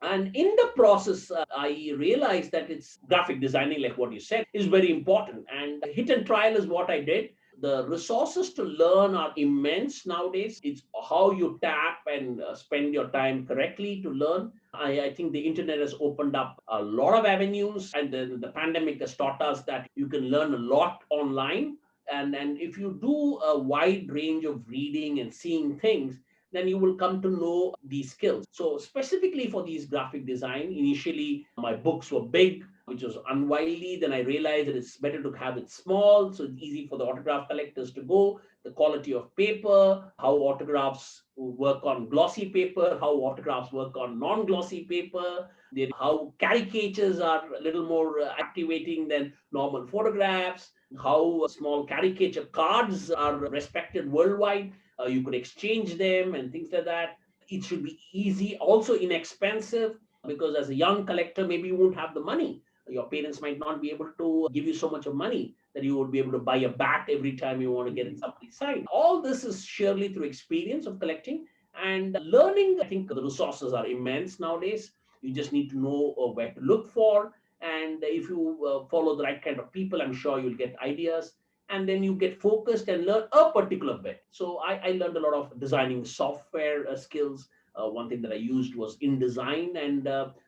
And in the process, I realized that it's graphic designing, like what you said, is very important. And hit and trial is what I did. The resources to learn are immense nowadays. It's how you tap and spend your time correctly to learn. I think the internet has opened up a lot of avenues, and the pandemic has taught us that you can learn a lot online. And if you do a wide range of reading and seeing things, then you will come to know these skills. So specifically for these graphic design, initially my books were big, which was unwieldy. Then I realized that it's better to have it small, so it's easy for the autograph collectors to go. The quality of paper, how autographs work on glossy paper, how autographs work on non-glossy paper, how caricatures are a little more activating than normal photographs, how small caricature cards are respected worldwide. You could exchange them and things like that. It should be easy, also inexpensive, because as a young collector, maybe you won't have the money. Your parents might not be able to give you so much of money that you would be able to buy a bat every time you want to get something signed. All this is surely through experience of collecting and learning. I think the resources are immense nowadays. You just need to know where to look for. And if you follow the right kind of people, I'm sure you'll get ideas. And then you get focused and learn a particular bit. So I learned a lot of designing software skills. One thing that I used was InDesign. And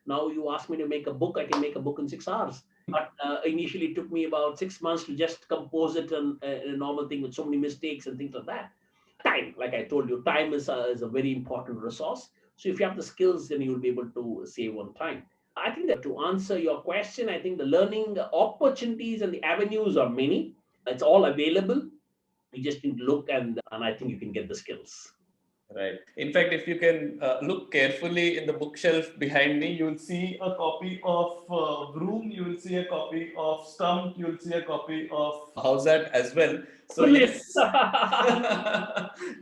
now you ask me to make a book, I can make a book in 6 hours. But initially it took me about 6 months to just compose it in a normal thing with so many mistakes and things like that. Time, like I told you, time is a very important resource. So if you have the skills, then you will be able to save on time. I think that to answer your question, I think the learning opportunities and the avenues are many. It's all available. You just need to look, and I think you can get the skills. Right. In fact, if you can look carefully in the bookshelf behind me, you will see a copy of Broom, you will see a copy of Stump, you will see a copy of Howsat as well. So yes,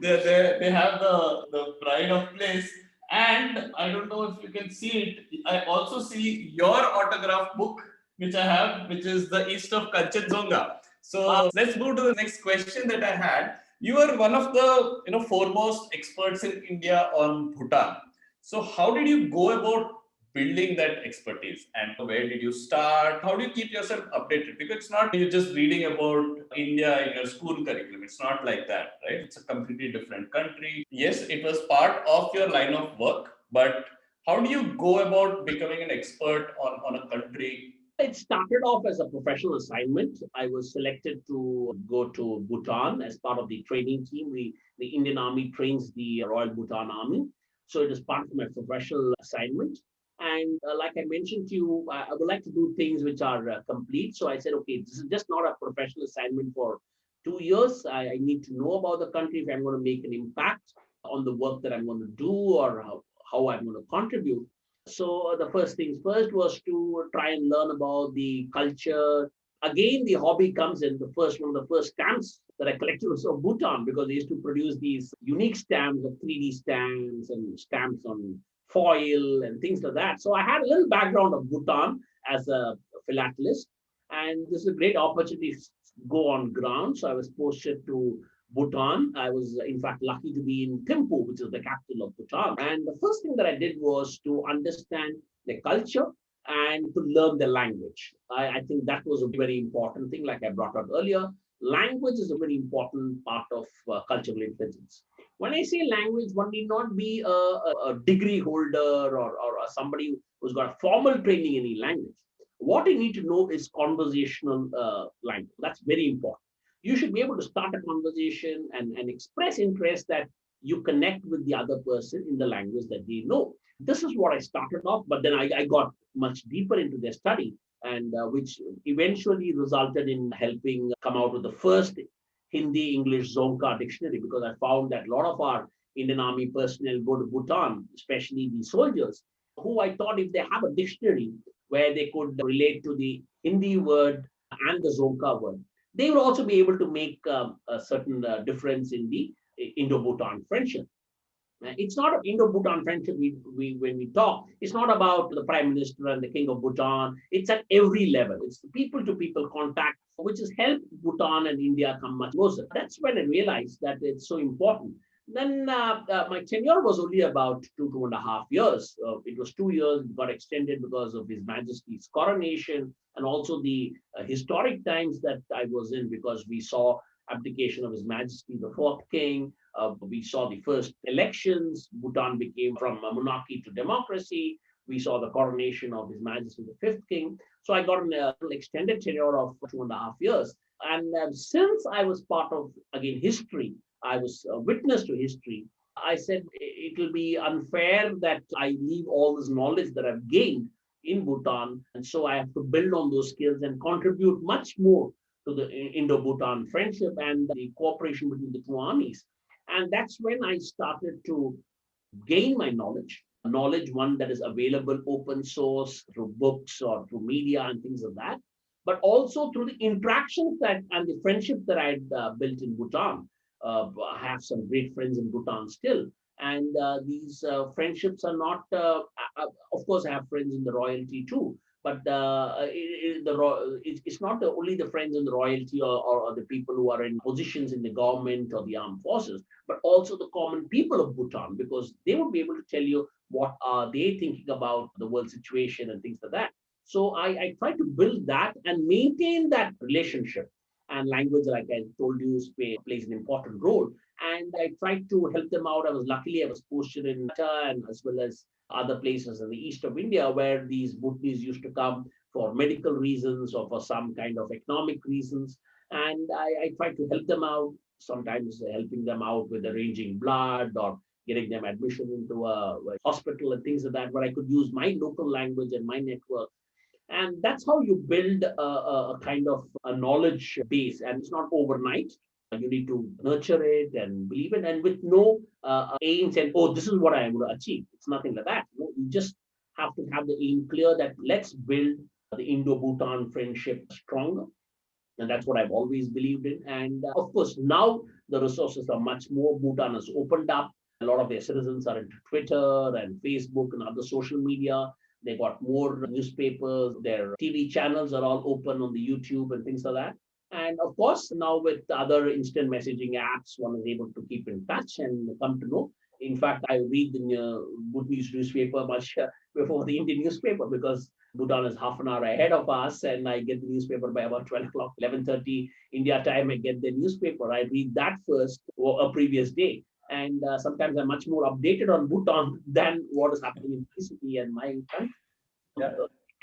they have the pride of place. And I don't know if you can see it. I also see your autograph book, which I have, which is The East of Kanchenjunga. So let's move to the next question that I had. You are one of the foremost experts in India on Bhutan. So how did you go about building that expertise, and where did you start? How do you keep yourself updated? Because it's not you're just reading about India in your school curriculum. It's not like that, right? It's a completely different country. Yes, it was part of your line of work, but how do you go about becoming an expert on a country? It started off as a professional assignment. I was selected to go to Bhutan as part of the training team. The Indian Army trains the Royal Bhutan Army. So it is part of my professional assignment. And like I mentioned to you, I would like to do things which are complete. So I said, okay, this is just not a professional assignment for 2 years. I need to know about the country if I'm going to make an impact on the work that I'm going to do, or how I'm going to contribute. So the first things first was to try and learn about the culture. Again, the hobby comes in. The first one of the first stamps that I collected was of Bhutan, because they used to produce these unique stamps of 3D stamps and stamps on foil and things like that. So I had a little background of Bhutan as a philatelist, and this is a great opportunity to go on ground. So I was posted to Bhutan. I was, in fact, lucky to be in Thimphu, which is the capital of Bhutan. And the first thing that I did was to understand the culture and to learn the language. I think that was a very important thing, like I brought out earlier. Language is a very important part of cultural intelligence. When I say language, one need not be a degree holder, or somebody who's got a formal training in any language. What you need to know is conversational language. That's very important. You should be able to start a conversation and express interest that you connect with the other person in the language that they know. This is what I started off, but then I got much deeper into their study, and which eventually resulted in helping come out with the first Hindi English Zonka dictionary, because I found that a lot of our Indian Army personnel go to Bhutan, especially the soldiers, who I thought if they have a dictionary where they could relate to the Hindi word and the Zonka word, they will also be able to make a certain difference in the Indo-Bhutan friendship. It's not an Indo-Bhutan friendship. When we talk, it's not about the Prime Minister and the King of Bhutan. It's at every level. It's the people-to-people contact, which has helped Bhutan and India come much closer. That's when I realized that it's so important. Then my tenure was only about 2.5 years. It was 2 years, it got extended because of His Majesty's coronation, and also the historic times that I was in, because we saw abdication of His Majesty the fourth king. We saw the first elections. Bhutan became from a monarchy to democracy. We saw the coronation of His Majesty the fifth king. So I got an extended tenure of 2.5 years. And since I was part of, again, history, I was a witness to history, I said it will be unfair that I leave all this knowledge that I've gained in Bhutan. And so I have to build on those skills and contribute much more to the Indo-Bhutan friendship and the cooperation between the two armies. And that's when I started to gain my knowledge, one that is available open source through books or through media and things like that, but also through the interactions that and the friendships that I had built in Bhutan. I have some great friends in Bhutan still. And these friendships are not, of course, I have friends in the royalty too, but it's not only the friends in the royalty, or the people who are in positions in the government or the armed forces, but also the common people of Bhutan, because they will be able to tell you what are they thinking about the world situation and things like that. So I try to build that and maintain that relationship. And language, like I told you, plays an important role. And I tried to help them out. I was posted in Tata, and as well as other places in the east of India, where these Bhutanese used to come for medical reasons or for some kind of economic reasons. And I tried to help them out, sometimes helping them out with arranging blood or getting them admission into a hospital and things like that, where I could use my local language and my network. And that's how you build a kind of a knowledge base. And it's not overnight. You need to nurture it and believe it, and with no aims and, oh, this is what I am going to achieve. It's nothing like that. You just have to have the aim clear that let's build the Indo-Bhutan friendship stronger. And that's what I've always believed in. And of course, now the resources are much more. Bhutan has opened up. A lot of their citizens are into Twitter and Facebook and other social media. They got more newspapers. Their TV channels are all open on the YouTube and things like that. And of course, now with other instant messaging apps, one is able to keep in touch and come to know. In fact, I read the Bhutanese newspaper much before the Indian newspaper because Bhutan is half an hour ahead of us, and I get the newspaper by about 12 o'clock, 11:30 India time. I get the newspaper. I read that first or a previous day. And sometimes I'm much more updated on Bhutan than what is happening in my city and my country. Yeah.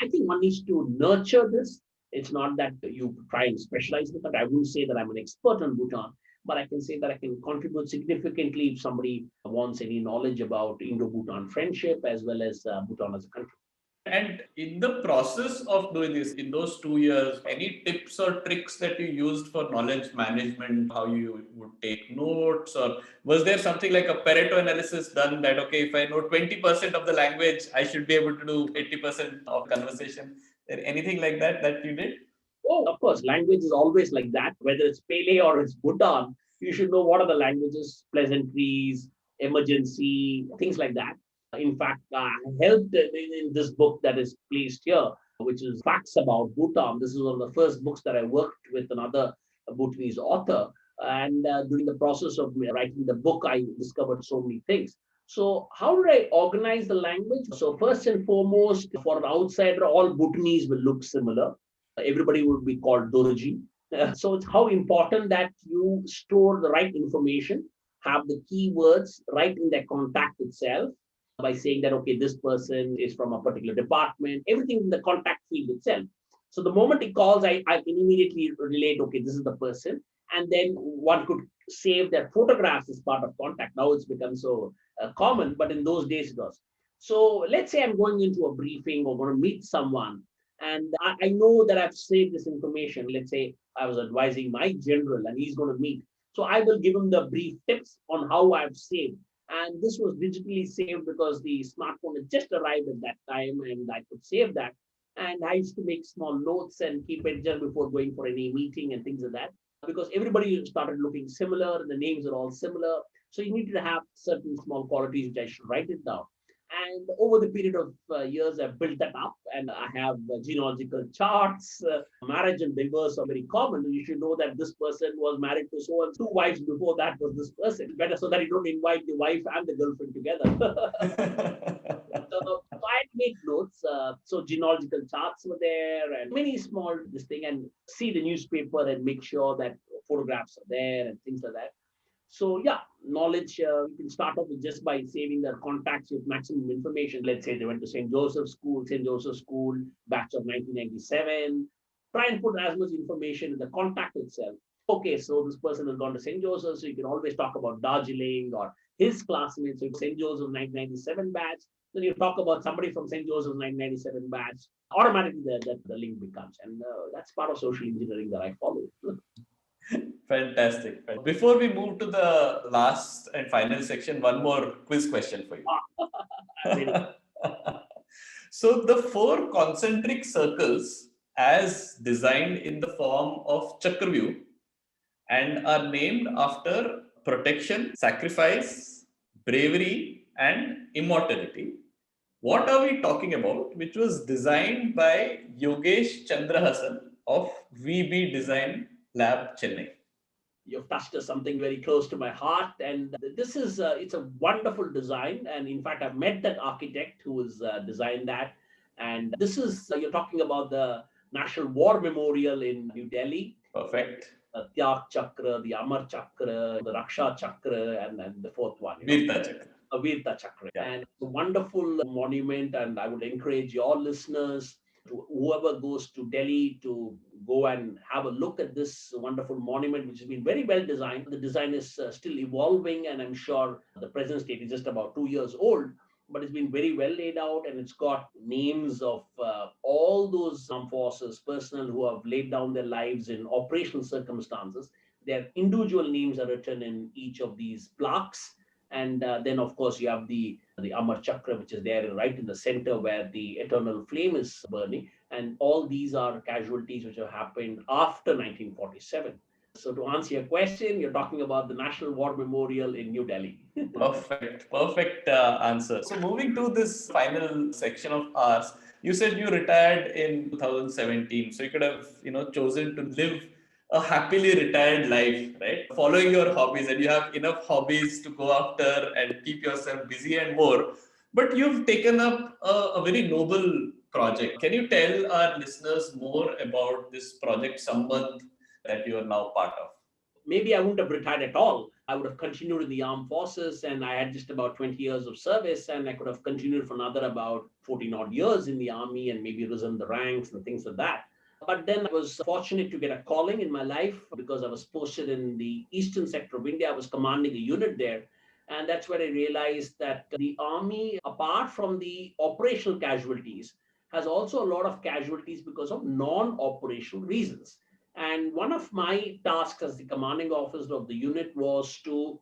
I think one needs to nurture this. It's not that you try and specialize in it. I wouldn't say that I'm an expert on Bhutan, but I can say that I can contribute significantly if somebody wants any knowledge about Indo-Bhutan friendship as well as Bhutan as a country. And in the process of doing this, in those 2 years, any tips or tricks that you used for knowledge management, how you would take notes, or was there something like a Pareto analysis done that, okay, if I know 20% of the language, I should be able to do 80% of conversation? Anything like that that you did? Oh, of course, language is always like that. Whether it's Pele or it's Bhutan, you should know what are the languages, pleasantries, emergency, things like that. In fact, I helped in this book that is placed here, which is Facts About Bhutan. This is one of the first books that I worked with another Bhutanese author. And during the process of writing the book, I discovered so many things. So, how did I organize the language? So, first and foremost, for an outsider, all Bhutanese will look similar. Everybody would be called Dorji. So, it's how important that you store the right information, have the keywords right in their contact itself by saying that, okay, this person is from a particular department, everything in the contact field itself. So the moment he calls, I can immediately relate, okay, this is the person. And then one could save their photographs as part of contact. Now it's become so common, but in those days it was. So let's say I'm going into a briefing or going to meet someone, and I know that I've saved this information. Let's say I was advising my general and he's going to meet. So I will give him the brief tips on how I've saved. And this was digitally saved because the smartphone had just arrived at that time and I could save that. And I used to make small notes and keep it just before going for any meeting and things like that. Because everybody started looking similar and the names are all similar. So you need to have certain small qualities which I should write it down. And over the period of years, I've built that up and I have genealogical charts. Marriage and divorce are very common. You should know that this person was married to so and two wives before that was this person. Better so that you don't invite the wife and the girlfriend together. So I make notes. So genealogical charts were there and many small this thing and see the newspaper and make sure that photographs are there and things like that. So yeah, knowledge, you can start off with just by saving their contacts with maximum information. Let's say they went to St. Joseph's School, batch of 1997. Try and put as much information in the contact itself. Okay, so this person has gone to St. Joseph's, so you can always talk about Darjeeling or his classmates in St. Joseph's 1997 batch. Then you talk about somebody from St. Joseph's 1997 batch. Automatically, the link becomes. And that's part of social engineering that I follow. Fantastic. Before we move to the last and final section, one more quiz question for you. So the four concentric circles as designed in the form of Chakravyuh and are named after protection, sacrifice, bravery, and immortality. What are we talking about? Which was designed by Yogesh Chandrahasan of VB Design Lab, Chennai. You've touched something very close to my heart, and this is it's a wonderful design. And in fact, I've met that architect who has designed that. And this is you're talking about the National War Memorial in New Delhi. Perfect. The Tyag Chakra, the Amar Chakra, the Raksha Chakra, and the fourth one. Virta Chakra. Virta Chakra. Yeah. And it's a wonderful monument, and I would encourage your listeners, to whoever goes to Delhi, to go and have a look at this wonderful monument, which has been very well designed. The design is still evolving, and I'm sure the present state is just about 2 years old, but it's been very well laid out, and it's got names of all those armed forces personnel who have laid down their lives in operational circumstances. Their individual names are written in each of these plaques. And then, of course, you have the Amar Chakra, which is there right in the center where the eternal flame is burning. And all these are casualties which have happened after 1947. So to answer your question, you're talking about the National War Memorial in New Delhi. Perfect answer. So moving to this final section of ours, you said you retired in 2017. So you could have, chosen to live a happily retired life, right? Following your hobbies, and you have enough hobbies to go after and keep yourself busy and more. But you've taken up a very noble project. Can you tell our listeners more about this Project Sambandh that you are now part of? Maybe I wouldn't have retired at all. I would have continued in the armed forces, and I had just about 20 years of service, and I could have continued for another about 14 odd years in the army and maybe risen the ranks and things like that. But then I was fortunate to get a calling in my life because I was posted in the eastern sector of India. I was commanding a unit there. And that's where I realized that the army, apart from the operational casualties, has also a lot of casualties because of non operational reasons. And one of my tasks as the commanding officer of the unit was to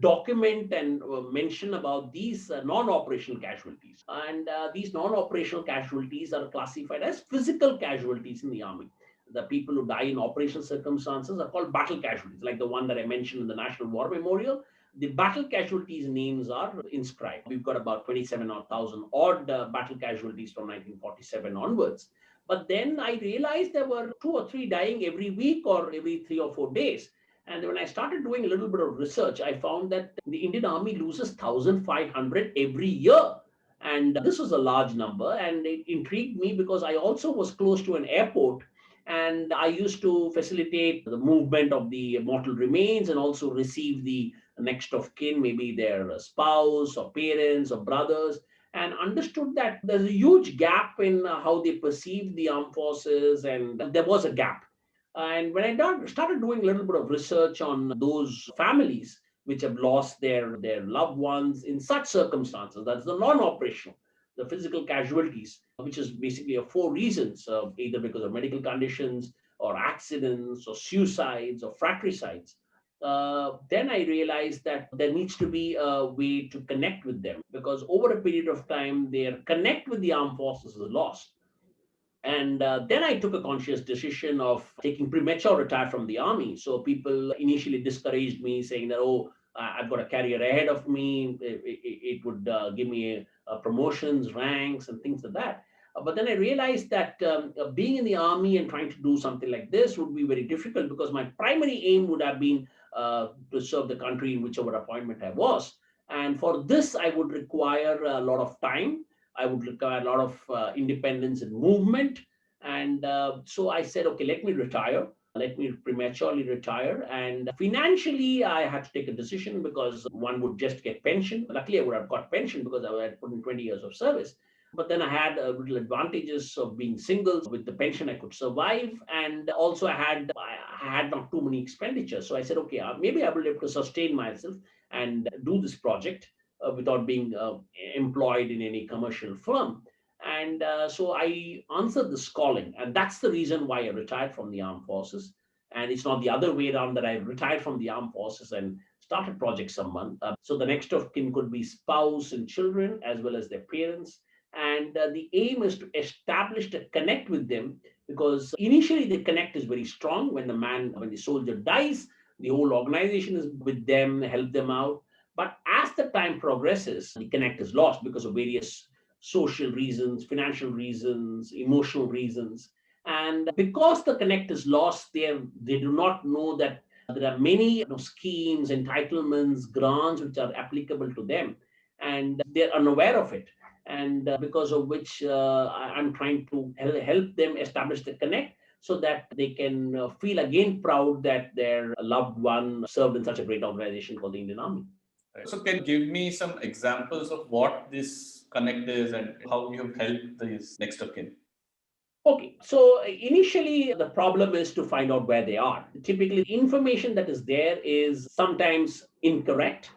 document and mention about these non-operational casualties. And these non-operational casualties are classified as physical casualties in the army. The people who die in operational circumstances are called battle casualties, like the one that I mentioned in the National War Memorial. The battle casualties names are inscribed. We've got about 27,000 odd battle casualties from 1947 onwards. But then I realized there were 2 or 3 dying every week or every 3 or 4 days. And when I started doing a little bit of research, I found that the Indian Army loses 1,500 every year. And this was a large number. And it intrigued me because I also was close to an airport. And I used to facilitate the movement of the mortal remains and also receive the next of kin, maybe their spouse or parents or brothers, and understood that there's a huge gap in how they perceive the armed forces. And there was a gap. And when I started doing a little bit of research on those families which have lost their loved ones in such circumstances, that's the non-operational, the physical casualties, which is basically of 4 reasons, either because of medical conditions or accidents or suicides or fratricides. Then I realized that there needs to be a way to connect with them because over a period of time, their connect with the armed forces is lost. And then I took a conscious decision of taking premature retire from the army. So people initially discouraged me, saying that, oh, I've got a career ahead of me. It would give me promotions, ranks, and things like that. But then I realized that being in the army and trying to do something like this would be very difficult because my primary aim would have been to serve the country in whichever appointment I was. And for this, I would require a lot of time. I would require a lot of independence and movement. And so I said, okay, let me retire. Let me prematurely retire. And financially, I had to take a decision because one would just get pension. Luckily, I would have got pension because I had put in 20 years of service. But then I had little advantages of being single. With the pension, I could survive. And also I had not too many expenditures. So I said, okay, maybe I will be able to sustain myself and do this project without being employed in any commercial firm. And so I answered this calling. And that's the reason why I retired from the armed forces. And it's not the other way around that I retired from the armed forces and started Project Sambandh. So the next of kin could be spouse and children as well as their parents. And the aim is to establish a connect with them because initially the connect is very strong. When the soldier dies, the whole organization is with them, help them out. But as the time progresses, the connect is lost because of various social reasons, financial reasons, emotional reasons. And because the connect is lost, they do not know that there are many schemes, entitlements, grants which are applicable to them. And they're unaware of it. And because of which I'm trying to help them establish the connect so that they can feel again proud that their loved one served in such a great organization called the Indian Army. Right. So can you give me some examples of what this connect is and how you have helped these next of kin? Okay, so initially the problem is to find out where they are. Typically, the information that is there is sometimes incorrect,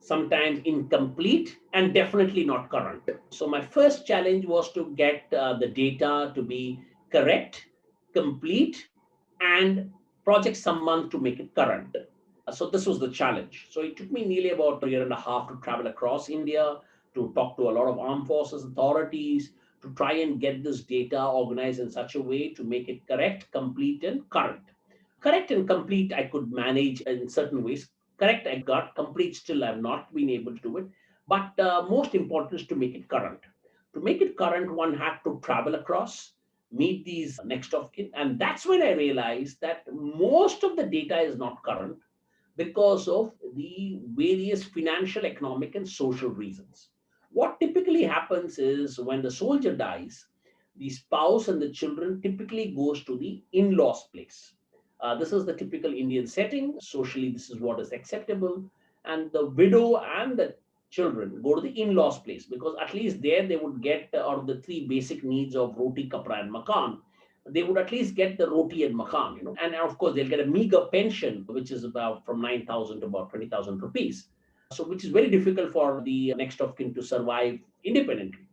sometimes incomplete, and definitely not current. So my first challenge was to get the data to be correct, complete, and Project Sambandh to make it current. So this was the challenge. So it took me nearly about a year and a half to travel across India, to talk to a lot of armed forces authorities, to try and get this data organized in such a way to make it correct, complete, and current. Correct and complete, I could manage in certain ways. Correct, I got. Complete, still, I've not been able to do it. But most important is to make it current. To make it current, one had to travel across, meet these next of kin. And that's when I realized that most of the data is not current because of the various financial, economic, and social reasons. What typically happens is when the soldier dies, the spouse and the children typically goes to the in-laws place. This is the typical Indian setting. Socially, this is what is acceptable. And the widow and the children go to the in-laws place because at least there they would get out of the three basic needs of roti, kapra, and makan, they would at least get the roti and makan, and of course they'll get a meager pension, which is about from 9,000 to about 20,000 rupees. So, which is very difficult for the next of kin to survive independently.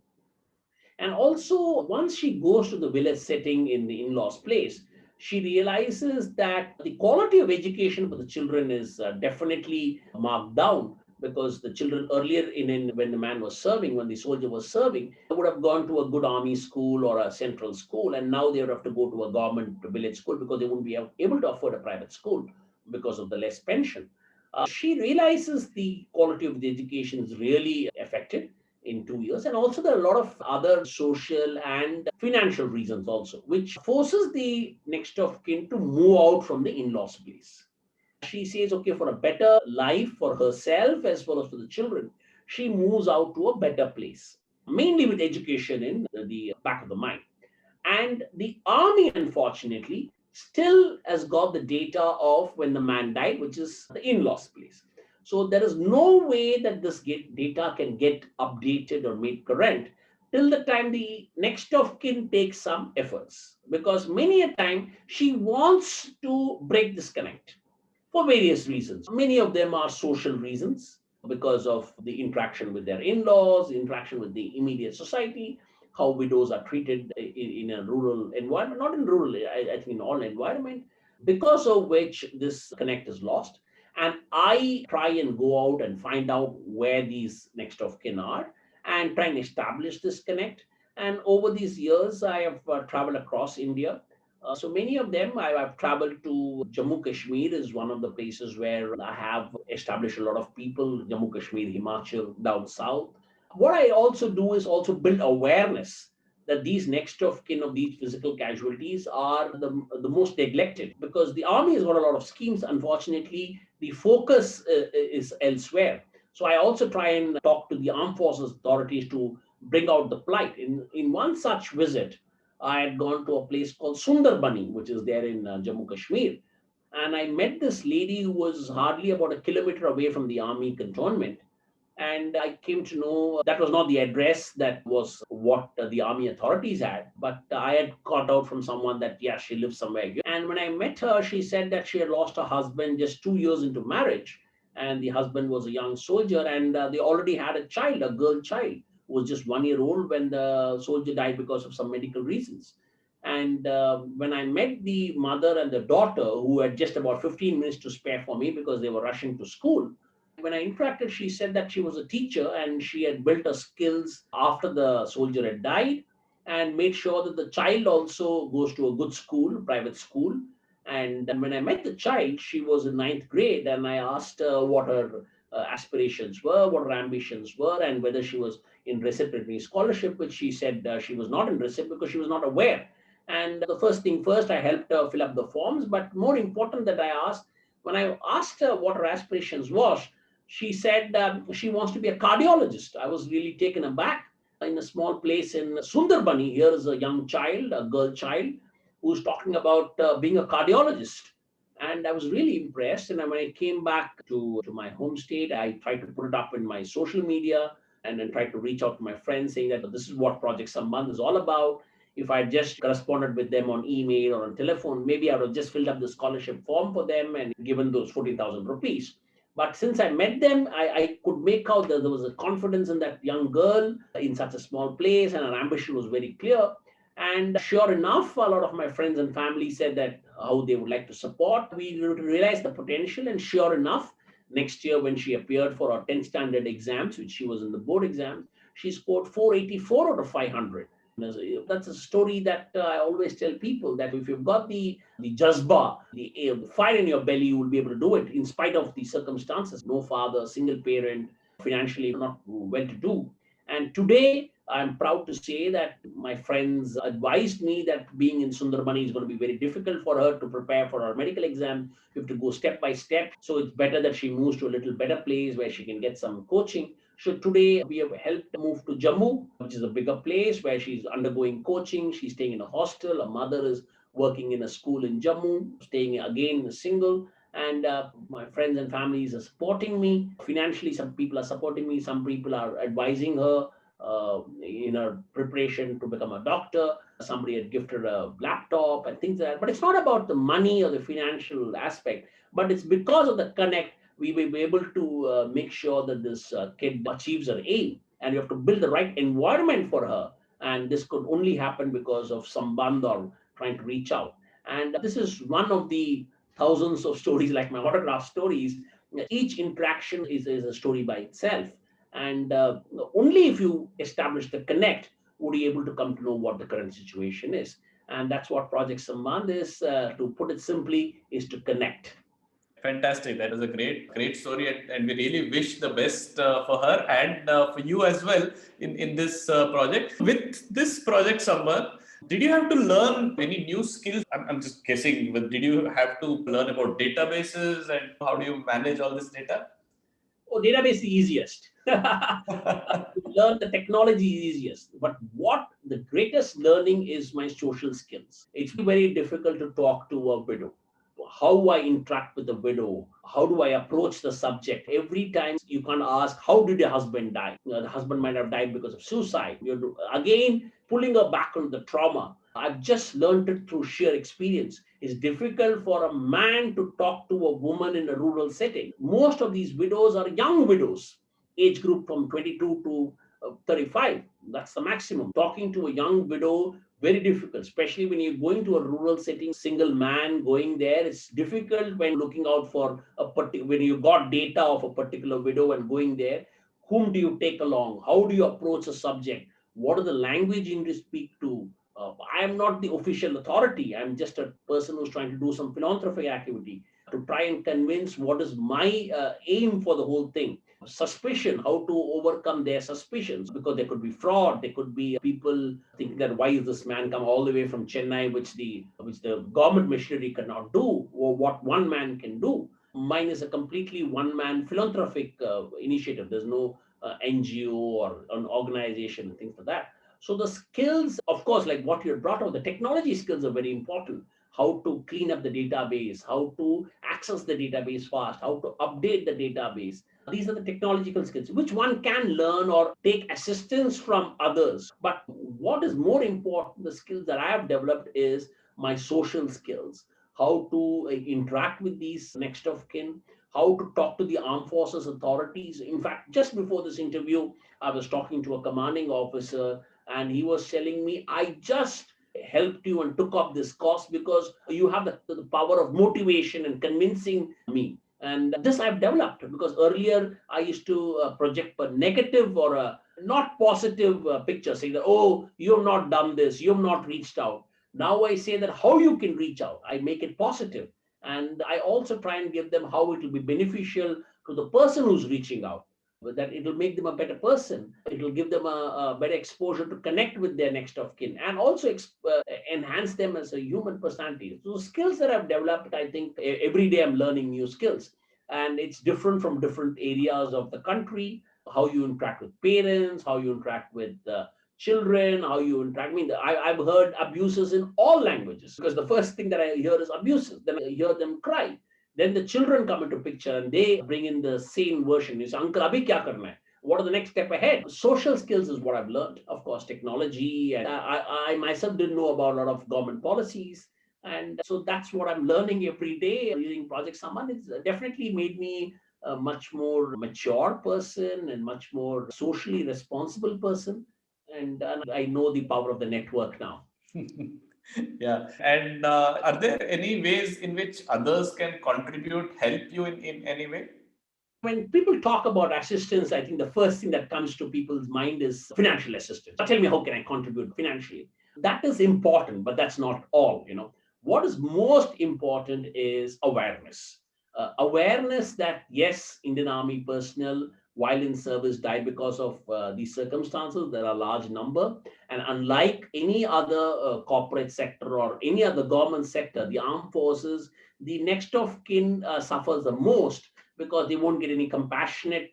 And also, once she goes to the village setting in the in law's place, she realizes that the quality of education for the children is definitely marked down because the children earlier when the man was serving, when the soldier was serving, they would have gone to a good army school or a central school, and now they would have to go to a government village school because they wouldn't be able to afford a private school because of the less pension. She realizes the quality of the education is really affected in 2 years. And also, there are a lot of other social and financial reasons also, which forces the next of kin to move out from the in law's place. She says, okay, for a better life for herself as well as for the children, she moves out to a better place, mainly with education in the back of the mind. And the army, unfortunately, still has got the data of when the man died, which is the in law's place. So there is no way that this data can get updated or made current till the time the next of kin takes some efforts. Because many a time she wants to break this connect for various reasons. Many of them are social reasons because of the interaction with their in laws, interaction with the immediate society, how widows are treated in a rural environment, not in rural, I think in all environment, because of which this connect is lost. And I try and go out and find out where these next of kin are and try and establish this connect. And over these years, I have traveled across India. So many of them, I've traveled to Jammu Kashmir is one of the places where I have established a lot of people, Jammu Kashmir, Himachal, down south. What I also do is also build awareness that these next of kin of these physical casualties are the most neglected because the army has got a lot of schemes. Unfortunately, the focus is elsewhere. So I also try and talk to the armed forces authorities to bring out the plight. In one such visit, I had gone to a place called Sundarbani, which is there in Jammu Kashmir. And I met this lady who was hardly about a kilometer away from the army cantonment. And I came to know that was not the address that was what the army authorities had, but I had got out from someone that, yeah, she lives somewhere here. And when I met her, she said that she had lost her husband just 2 years into marriage. And the husband was a young soldier, and they already had a child, a girl child, who was just 1 year old when the soldier died because of some medical reasons. And when I met the mother and the daughter, who had just about 15 minutes to spare for me because they were rushing to school, when I interacted, she said that she was a teacher and she had built her skills after the soldier had died and made sure that the child also goes to a good school, private school. And when I met the child, she was in ninth grade, and I asked her what her aspirations were, what her ambitions were, and whether she was in reciprocity scholarship, which she said she was not in recip because she was not aware. And the first thing first, I helped her fill up the forms. But more important that I asked, when I asked her what her aspirations was, she said she wants to be a cardiologist. I was really taken aback. In a small place in Sundarbani, here is a young child, a girl child, who's talking about being a cardiologist. And I was really impressed. And when I came back to my home state, I tried to put it up in my social media and then tried to reach out to my friends saying that this is what Project Sambandh is all about. If I just corresponded with them on email or on telephone, maybe I would have just filled up the scholarship form for them and given those 14,000 rupees. But since I met them, I could make out that there was a confidence in that young girl in such a small place, and her ambition was very clear. And sure enough, a lot of my friends and family said that how they would like to support. We realized the potential, and sure enough, next year when she appeared for our 10th standard exams, which she was in the board exams, she scored 484 out of 500. That's a story that I always tell people, that if you've got the jazba, the fire in your belly, you will be able to do it in spite of the circumstances. No father, single parent, financially not well to do. And today, I'm proud to say that my friends advised me that being in Sundarmani is going to be very difficult for her to prepare for her medical exam. You have to go step by step. So it's better that she moves to a little better place where she can get some coaching. So today we have helped move to Jammu, which is a bigger place where she's undergoing coaching. She's staying in a hostel. Her mother is working in a school in Jammu, staying again single. And my friends and families are supporting me financially. Some people are supporting me. Some people are advising her in her preparation to become a doctor. Somebody had gifted a laptop and things like that. But it's not about the money or the financial aspect, but it's because of the connect we will be able to make sure that this kid achieves her aim. And you have to build the right environment for her. And this could only happen because of Sambandh or trying to reach out. And this is one of the thousands of stories, like my autograph stories. Each interaction is a story by itself. And only if you establish the connect would you be able to come to know what the current situation is. And that's what Project Sambandh is, to put it simply, is to connect. Fantastic. That was a great story. And we really wish the best for her and for you as well in this project. With this project, Sambandh, did you have to learn any new skills? I'm just guessing, but did you have to learn about databases and how do you manage all this data? Oh, database is the easiest. To learn the technology is easiest. But what the greatest learning is my social skills. It's very difficult to talk to a widow. How I interact with the widow, how do I approach the subject? Every time you can't ask, how did your husband die? The husband might have died because of suicide. You're again pulling her back on the trauma. I've just learned it through sheer experience. It's difficult for a man to talk to a woman in a rural setting. Most of these widows are young widows, age group from 22 to 35. That's the maximum. Talking to a young widow, very difficult, especially when you're going to a rural setting, single man going there. It's difficult when looking out for when you got data of a particular widow and going there. Whom do you take along? How do you approach a subject? What are the language you need to speak to? I am not the official authority. I'm just a person who's trying to do some philanthropic activity to try and convince what is my aim for the whole thing. Suspicion, how to overcome their suspicions, because there could be fraud, there could be people thinking that why is this man come all the way from Chennai, which the government machinery cannot do, or what one man can do. Mine is a completely one man philanthropic initiative. There's no NGO or an organization and things like that. So the skills, of course, like what you brought out, the technology skills are very important. How to clean up the database, how to access the database fast, how to update the database. These are the technological skills, which one can learn or take assistance from others. But what is more important, the skills that I have developed is my social skills. How to interact with these next of kin, how to talk to the armed forces authorities. In fact, just before this interview, I was talking to a commanding officer and he was telling me, I just helped you and took up this course because you have the power of motivation and convincing me. And this I've developed because earlier I used to project a negative or a not positive picture, saying that, oh, you have not done this, you have not reached out. Now I say that how you can reach out, I make it positive. And I also try and give them how it will be beneficial to the person who's reaching out, that it will make them a better person. It will give them a better exposure to connect with their next of kin and also enhance them as a human personality. So skills that I've developed, I think every day I'm learning new skills. And it's different from different areas of the country, how you interact with parents, how you interact with children, how you interact. I mean, I've heard abuses in all languages because the first thing that I hear is abuses. Then I hear them cry. Then the children come into picture and they bring in the sane version. You say, Uncle, abhi kya karna hai? What are the next step ahead? Social skills is what I've learned. Of course, technology. And I myself didn't know about a lot of government policies. And so that's what I'm learning every day using Project Sambandh. It's definitely made me a much more mature person and much more socially responsible person. And I know the power of the network now. Yeah. And are there any ways in which others can contribute, help you in any way? When people talk about assistance, I think the first thing that comes to people's mind is financial assistance. Tell me, how can I contribute financially? That is important, but that's not all. What is most important is awareness. Awareness that, yes, Indian Army personnel, while in service, died because of these circumstances. There are a large number. And unlike any other corporate sector or any other government sector, the armed forces, the next of kin suffers the most because they won't get any compassionate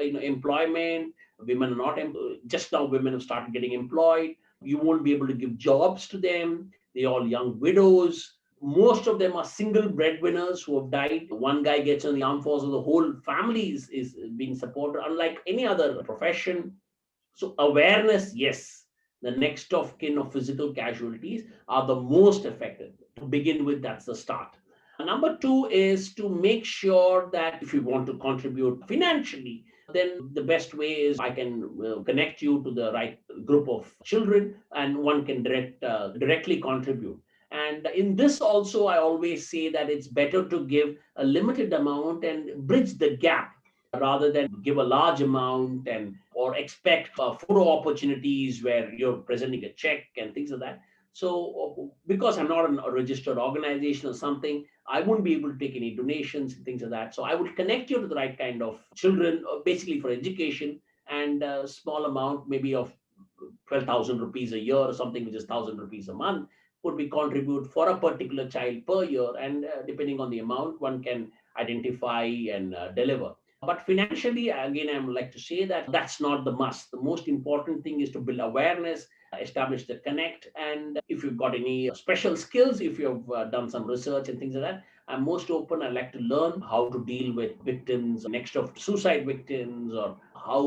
employment. Women are not just now women have started getting employed. You won't be able to give jobs to them. They're all young widows. Most of them are single breadwinners who have died. One guy gets on the armed forces, the whole family is being supported, unlike any other profession. So awareness, yes, the next of kin of physical casualties are the most affected. To begin with, that's the start. Number two is to make sure that if you want to contribute financially, then the best way is I can connect you to the right group of children, and one can directly contribute. And in this also, I always say that it's better to give a limited amount and bridge the gap rather than give a large amount and or expect photo opportunities where you're presenting a check and things like that. So because I'm not a registered organization or something, I wouldn't be able to take any donations and things like that. So I would connect you to the right kind of children, basically for education, and a small amount, maybe of 12,000 rupees a year or something, which is 1,000 rupees a month, would be contribute for a particular child per year. And depending on the amount, one can identify and deliver. But financially, again, I would like to say that that's not the must. The most important thing is to build awareness, establish the connect. And if you've got any special skills, if you've done some research and things like that, I'm most open. I like to learn how to deal with victims, next of suicide victims, or how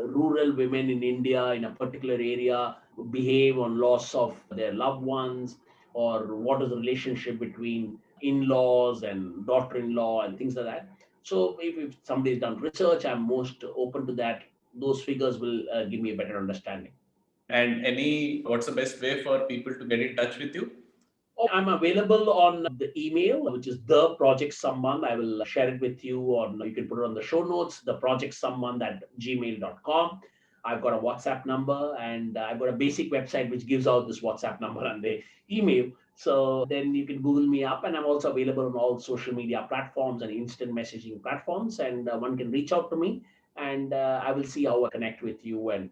rural women in India in a particular area behave on loss of their loved ones, or what is the relationship between in-laws and daughter-in-law and things like that. So if somebody's done research, I'm most open to that. Those figures will give me a better understanding. And what's the best way for people to get in touch with you? I'm available on the email, which is the Project Sambandh. I will share it with you, or you can put it on the show notes, the Project Sambandh at gmail.com. I've got a WhatsApp number, and I've got a basic website which gives out this WhatsApp number and the email. So then you can Google me up, and I'm also available on all social media platforms and instant messaging platforms. And one can reach out to me, and I will see how I connect with you and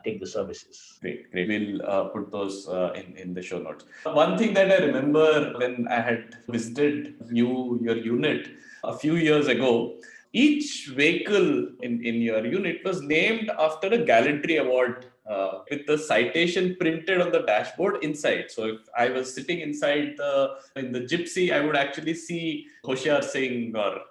take the services. Great, great. We'll put those in the show notes. One thing that I remember when I had visited your unit a few years ago, each vehicle in your unit was named after a gallantry award with the citation printed on the dashboard inside. So if I was sitting in the gypsy, I would actually see Hoshiar Singh or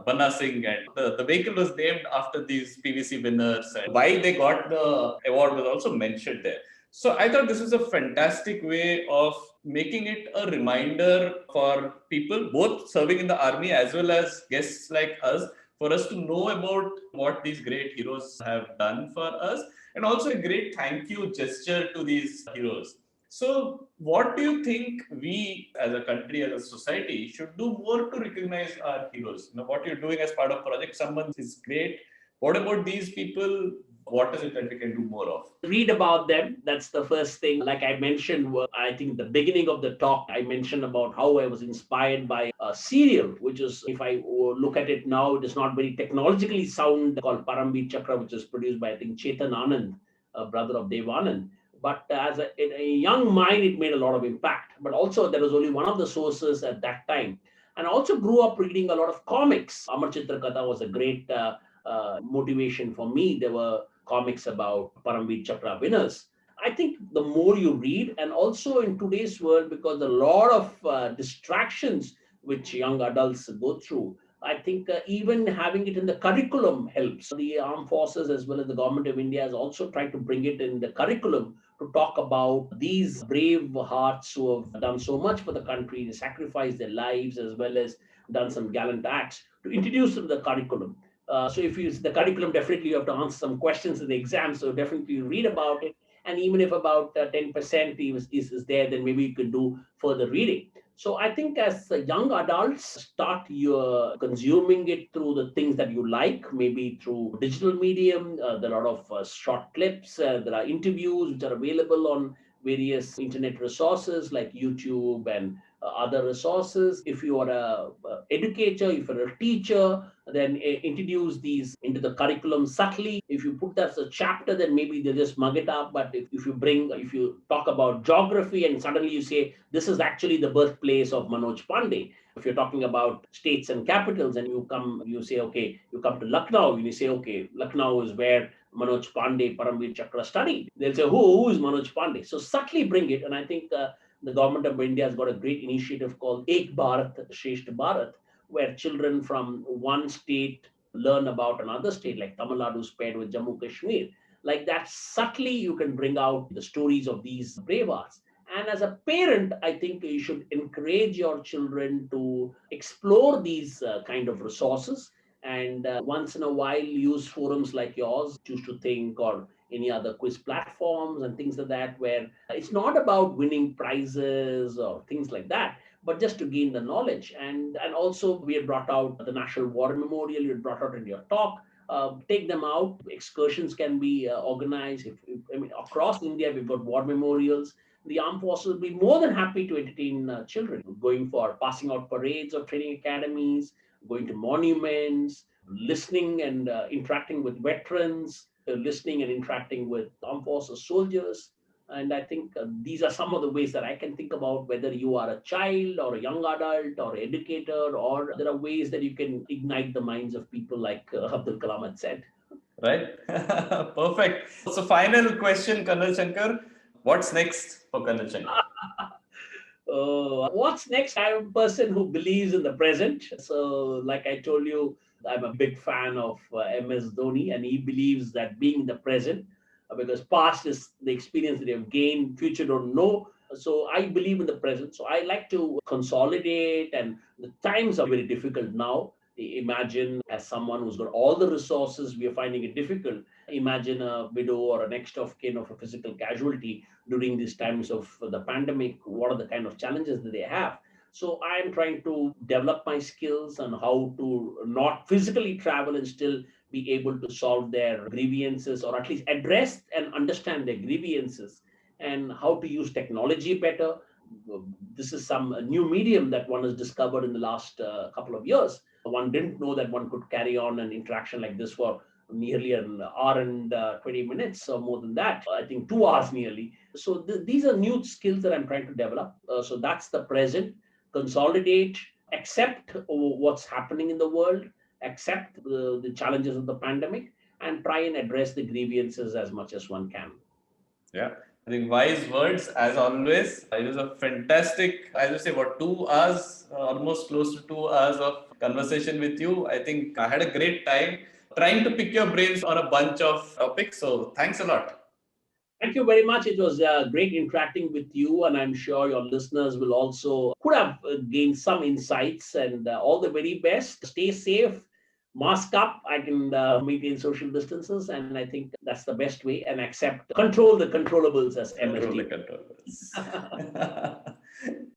Bana Singh, and the vehicle was named after these PVC winners, and why they got the award was also mentioned there. So I thought this was a fantastic way of making it a reminder for people, both serving in the army as well as guests like us, for us to know about what these great heroes have done for us, and also a great thank you gesture to these heroes. So, what do you think we as a country, as a society, should do more to recognize our heroes? What you're doing as part of Project Sambandh is great. What about these people? What is it that we can do more of? Read about them. That's the first thing. Like I mentioned, I think the beginning of the talk, I mentioned about how I was inspired by a serial, which is, if I look at it now, it is not very technologically sound, called Paramveer Chakra, which is produced by, I think, Chetan Anand, a brother of Dev Anand. But as in a young mind, it made a lot of impact. But also, there was only one of the sources at that time. And I also grew up reading a lot of comics. Amar Chitra Katha was a great motivation for me. There were comics about Paramveer Chakra winners. I think the more you read, and also in today's world, because a lot of distractions which young adults go through, I think even having it in the curriculum helps. The armed forces as well as the government of India has also tried to bring it in the curriculum to talk about these brave hearts who have done so much for the country, they sacrificed their lives as well as done some gallant acts, to introduce them to the curriculum. So if you use the curriculum, definitely you have to answer some questions in the exam. So definitely you read about it. And even if about 10% is there, then maybe you could do further reading. So I think as young adults start your consuming it through the things that you like, maybe through digital medium. There are a lot of short clips. There are interviews which are available on various internet resources like YouTube and other resources. If you are a educator, if you're a teacher, then introduce these into the curriculum subtly. If you put that as a chapter, then maybe they just mug it up. But if you talk about geography and suddenly you say this is actually the birthplace of Manoj Pandey. If you're talking about states and capitals, and you say, okay, you come to Lucknow, and you say, okay, Lucknow is where Manoj Pandey, Paramveer Chakra studied. They'll say, who is Manoj Pandey? So subtly bring it, and I think the government of India has got a great initiative called Ek Bharat, Cherished Bharat, where children from one state learn about another state, like Tamil Nadu is paired with Jammu Kashmir. Like that, subtly you can bring out the stories of these brave arts. And as a parent, I think you should encourage your children to explore these kind of resources, and once in a while use forums like yours, Choose to Think, or any other quiz platforms and things like that, where it's not about winning prizes or things like that, but just to gain the knowledge. And also we had brought out the National War Memorial, you had brought out in your talk. Take them out. Excursions can be organized. I mean, across India, we've got war memorials. The armed forces will be more than happy to entertain children, going for passing out parades of training academies, going to monuments, listening and interacting with veterans, listening and interacting with armed forces soldiers. And I think these are some of the ways that I can think about, whether you are a child or a young adult or educator, or there are ways that you can ignite the minds of people, like Abdul Kalam had said. Right? Perfect. So, final question, Colonel Shankar. What's next for Colonel Shankar? What's next? I'm a person who believes in the present. So, like I told you, I'm a big fan of MS Dhoni, and he believes that being in the present, because past is the experience that you have gained, future don't know. So, I believe in the present. So, I like to consolidate, and the times are very difficult now. Imagine, as someone who's got all the resources, we are finding it difficult. Imagine a widow or a next of kin of a physical casualty during these times of the pandemic. What are the kind of challenges that they have? So I am trying to develop my skills on how to not physically travel and still be able to solve their grievances, or at least address and understand their grievances, and how to use technology better. This is some new medium that one has discovered in the last couple of years. One didn't know that one could carry on an interaction like this for nearly an hour and 20 minutes, or more than that. I think 2 hours nearly. So these are new skills that I'm trying to develop. So that's the present. Consolidate, accept what's happening in the world, accept the challenges of the pandemic, and try and address the grievances as much as one can. Yeah. I think wise words as always. It was a fantastic, I would say, 2 hours, almost close to 2 hours of conversation with you. I think I had a great time trying to pick your brains on a bunch of topics. So thanks a lot. Thank you very much. It was great interacting with you, and I'm sure your listeners will also could have gained some insights. And all the very best. Stay safe, mask up. I can maintain social distances, and I think that's the best way. And accept, control the controllables, as Control the MSD. controllers.